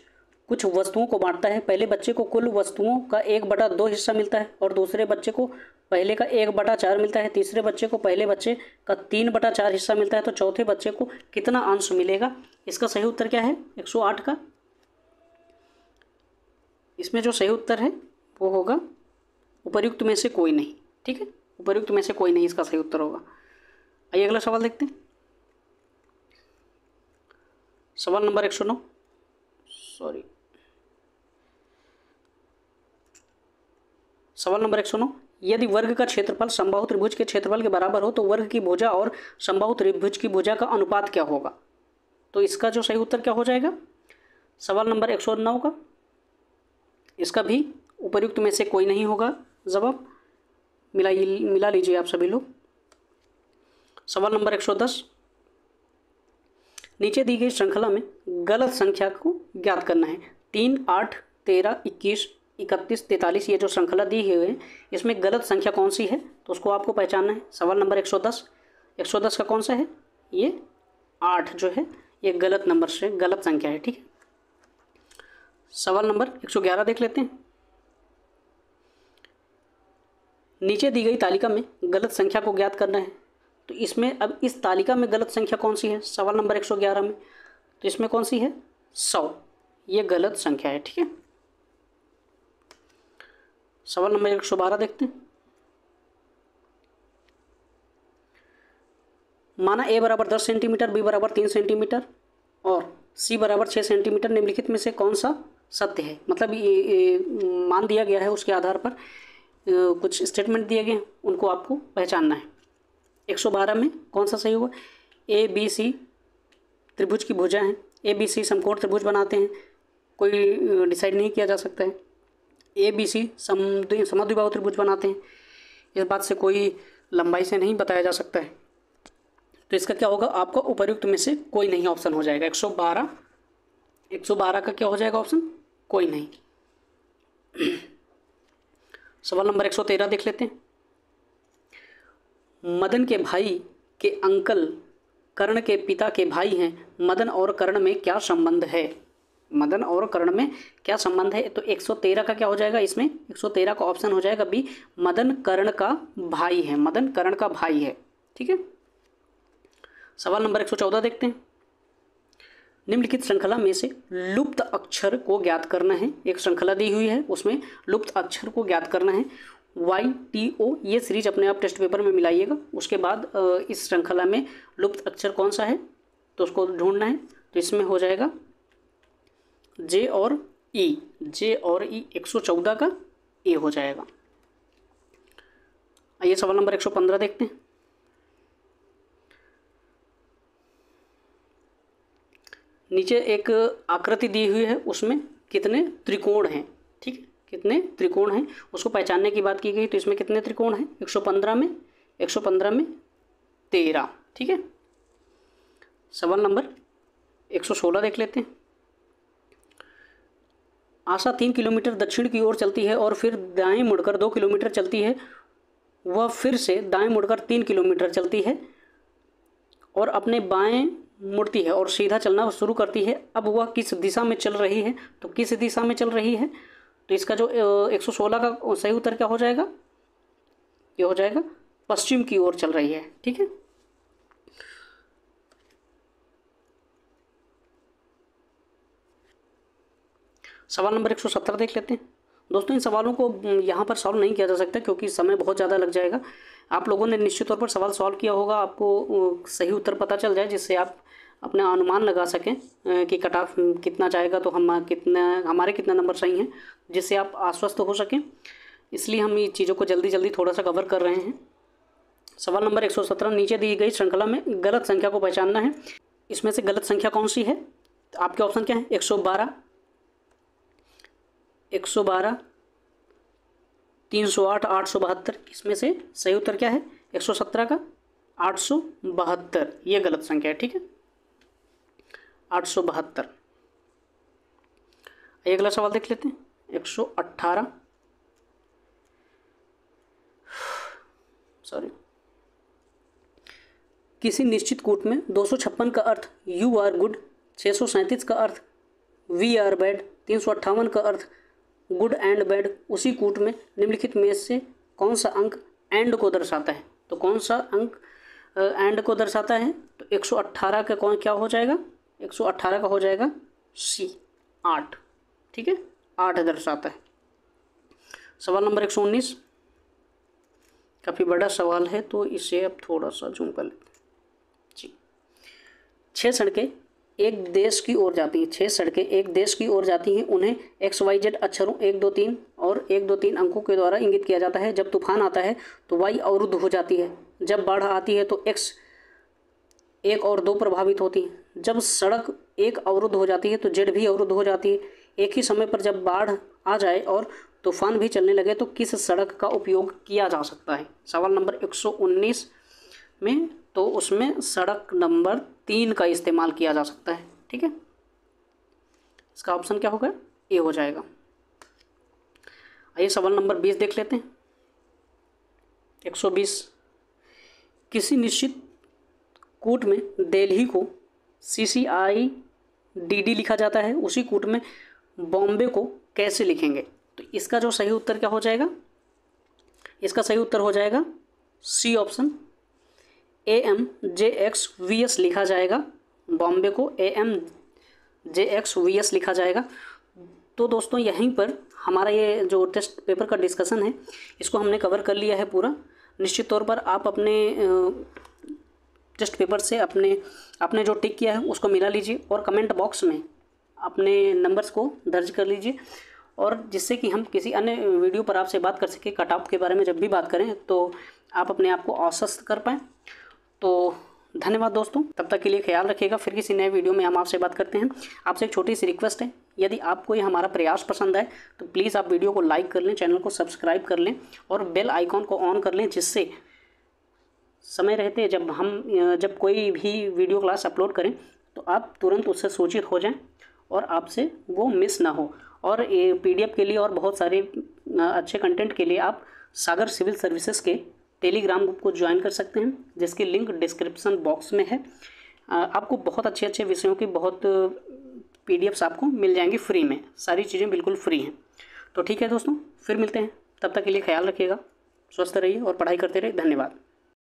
कुछ वस्तुओं को बांटता है। पहले बच्चे को कुल वस्तुओं का 1/2 हिस्सा मिलता है और दूसरे बच्चे को पहले का 1/4 मिलता है। तीसरे बच्चे को पहले बच्चे का 3/4 हिस्सा मिलता है। तो चौथे बच्चे को कितना अंश मिलेगा? इसका सही उत्तर क्या है 108 का? इसमें जो सही उत्तर है वो होगा उपर्युक्त में से कोई नहीं। ठीक है। उपर्युक्त में से कोई नहीं इसका सही उत्तर होगा। आइए अगला सवाल देखते हैं। सवाल नंबर 109, सवाल नंबर 109, यदि वर्ग का क्षेत्रफल समबाहु त्रिभुज के क्षेत्रफल के बराबर हो तो वर्ग की भुजा और समबाहु त्रिभुज की भुजा का अनुपात क्या होगा? तो इसका जो सही उत्तर क्या हो जाएगा? सवाल नंबर 109 का, इसका भी उपर्युक्त में से कोई नहीं होगा जवाब। मिला लीजिए आप सभी लोग। सवाल नंबर 110, नीचे दी गई श्रृंखला में गलत संख्या को ज्ञात करना है। 3, 8, 13, 21, 31, 43 ये जो श्रृंखला दी हुई है इसमें गलत संख्या कौन सी है? तो उसको आपको पहचानना है। सवाल नंबर 110 का कौन सा है? ये 8 जो है ये गलत नंबर से गलत संख्या है। ठीक है। सवाल नंबर 111 देख लेते हैं। नीचे दी गई तालिका में गलत संख्या को ज्ञात करना है। तो इसमें अब इस तालिका में गलत संख्या कौन सी है? सवाल नंबर 111 में तो इसमें कौन सी है? 100, ये गलत संख्या है। ठीक है। सवाल नंबर 112 देखते हैं। माना a बराबर 10 सेंटीमीटर, b बराबर 3 सेंटीमीटर और c बराबर 6 सेंटीमीटर। निम्नलिखित में से कौन सा सत्य है? मतलब ये मान दिया गया है, उसके आधार पर कुछ स्टेटमेंट दिए गए हैं, उनको आपको पहचानना है। 112 में कौन सा सही होगा? ए बी सी त्रिभुज की भुजा हैं, ए बी सी समकोण त्रिभुज बनाते हैं, कोई डिसाइड नहीं किया जा सकता है। ए बी सी समद्विबाहु त्रिभुज बनाते हैं, इस बात से कोई लंबाई से नहीं बताया जा सकता है। तो इसका क्या होगा? आपका उपर्युक्त में से कोई नहीं ऑप्शन हो जाएगा। 112 का क्या हो जाएगा ऑप्शन? कोई नहीं। सवाल नंबर 113 देख लेते हैं। मदन के भाई के अंकल कर्ण के पिता के भाई हैं। मदन और कर्ण में क्या संबंध है? मदन और कर्ण में क्या संबंध है? तो 113 का क्या हो जाएगा इसमें? 113 का ऑप्शन हो जाएगा बी, मदन कर्ण का भाई है। मदन कर्ण का भाई है। ठीक है। सवाल नंबर 114 देखते हैं। निम्नलिखित श्रृंखला में से लुप्त अक्षर को ज्ञात करना है। एक श्रृंखला दी हुई है, उसमें लुप्त अक्षर को ज्ञात करना है। YTO ये सीरीज अपने आप टेस्ट पेपर में मिलाइएगा। उसके बाद इस श्रृंखला में लुप्त अक्षर कौन सा है तो उसको ढूंढना है। तो इसमें हो जाएगा J और E। J और E 114 का A हो जाएगा। आइए सवाल नंबर 115 देखते हैं। नीचे एक आकृति दी हुई है, उसमें कितने त्रिकोण हैं? ठीक है, कितने त्रिकोण हैं उसको पहचानने की बात की गई। तो इसमें कितने त्रिकोण हैं? 115 में 13। ठीक है। सवाल नंबर 116 देख लेते हैं। आशा 3 किलोमीटर दक्षिण की ओर चलती है और फिर दाएं मुड़कर 2 किलोमीटर चलती है। वह फिर से दाएं मुड़कर 3 किलोमीटर चलती है और अपने बाएं मुड़ती है और सीधा चलना शुरू करती है। अब वह किस दिशा में चल रही है? तो किस दिशा में चल रही है? तो इसका जो 116 का सही उत्तर क्या हो जाएगा? ये हो जाएगा पश्चिम की ओर चल रही है। ठीक है। सवाल नंबर 117 देख लेते हैं। दोस्तों इन सवालों को यहाँ पर सॉल्व नहीं किया जा सकता क्योंकि समय बहुत ज़्यादा लग जाएगा। आप लोगों ने निश्चित तौर पर सवाल सॉल्व किया होगा, आपको सही उत्तर पता चल जाए, जिससे आप अपना अनुमान लगा सकें कि कट ऑफ कितना जाएगा, तो हमारे कितना नंबर सही हैं, जिससे आप आश्वस्त हो सकें। इसलिए हम ये चीज़ों को जल्दी जल्दी थोड़ा सा कवर कर रहे हैं। सवाल नंबर 117, नीचे दी गई श्रृंखला में गलत संख्या को पहचानना है। इसमें से गलत संख्या कौन सी है? तो आपके ऑप्शन क्या है? 112, 308, 872। इसमें से सही उत्तर क्या है? 117 का 872 ये गलत संख्या है। ठीक है, 872। अगला सवाल देख लेते हैं। 118 किसी निश्चित कूट में 256 का अर्थ यू आर गुड, 637 का अर्थ वी आर बैड, 358 का अर्थ गुड एंड बैड, उसी कूट में निम्नलिखित में से कौन सा अंक एंड को दर्शाता है? तो कौन सा अंक एंड को दर्शाता है? तो 118 का कौन क्या हो जाएगा? 118 का हो जाएगा सी, 8। ठीक है, 8 दर्शाता है। सवाल नंबर 119 काफ़ी बड़ा सवाल है, तो इसे अब थोड़ा सा जूम कर लेते हैं जी। 6 सड़कें एक देश की ओर जाती हैं। 6 सड़कें एक देश की ओर जाती हैं। उन्हें XYZ अक्षरों 1 2 3 और 1 2 3 अंकों के द्वारा इंगित किया जाता है। जब तूफान आता है तो Y अवरुद्ध हो जाती है। जब बाढ़ आती है तो X 1 और 2 प्रभावित होती हैं। जब सड़क 1 अवरुद्ध हो जाती है तो Z भी अवरुद्ध हो जाती है। एक ही समय पर जब बाढ़ आ जाए और तूफान भी चलने लगे तो किस सड़क का उपयोग किया जा सकता है? सवाल नंबर 119 में तो उसमें सड़क नंबर 3 का इस्तेमाल किया जा सकता है। ठीक है, इसका ऑप्शन क्या होगा? ए हो जाएगा। आइए सवाल नंबर 20 देख लेते हैं। 120 किसी निश्चित कूट में दिल्ली को CCIDD लिखा जाता है, उसी कूट में बॉम्बे को कैसे लिखेंगे? तो इसका जो सही उत्तर क्या हो जाएगा? इसका सही उत्तर हो जाएगा सी ऑप्शन, AMJXVS लिखा जाएगा। बॉम्बे को AMJXVS लिखा जाएगा। तो दोस्तों यहीं पर हमारा ये जो टेस्ट पेपर का डिस्कशन है इसको हमने कवर कर लिया है पूरा। निश्चित तौर पर आप अपने टेस्ट पेपर से आपने जो टिक किया है उसको मिला लीजिए और कमेंट बॉक्स में अपने नंबर्स को दर्ज कर लीजिए, और जिससे कि हम किसी अन्य वीडियो पर आपसे बात कर सकें। कट ऑफ के बारे में जब भी बात करें तो आप अपने आप को आश्वस्त कर पाएँ। तो धन्यवाद दोस्तों, तब तक के लिए ख्याल रखिएगा। फिर किसी नए वीडियो में हम आपसे बात करते हैं। आपसे एक छोटी सी रिक्वेस्ट है, यदि आपको ये हमारा प्रयास पसंद आए तो प्लीज़ आप वीडियो को लाइक कर लें, चैनल को सब्सक्राइब कर लें और बेल आइकॉन को ऑन कर लें, जिससे समय रहते जब कोई भी वीडियो क्लास अपलोड करें तो आप तुरंत उससे सूचित हो जाएं और आपसे वो मिस ना हो। और ये PDF के लिए और बहुत सारे अच्छे कंटेंट के लिए आप सागर सिविल सर्विसेज के टेलीग्राम ग्रुप को ज्वाइन कर सकते हैं, जिसकी लिंक डिस्क्रिप्शन बॉक्स में है। आपको बहुत अच्छे अच्छे विषयों की बहुत PDFs आपको मिल जाएंगी फ्री में, सारी चीज़ें बिल्कुल फ्री हैं। तो ठीक है दोस्तों, फिर मिलते हैं, तब तक के लिए ख्याल रखिएगा, स्वस्थ रहिए और पढ़ाई करते रहिए। धन्यवाद।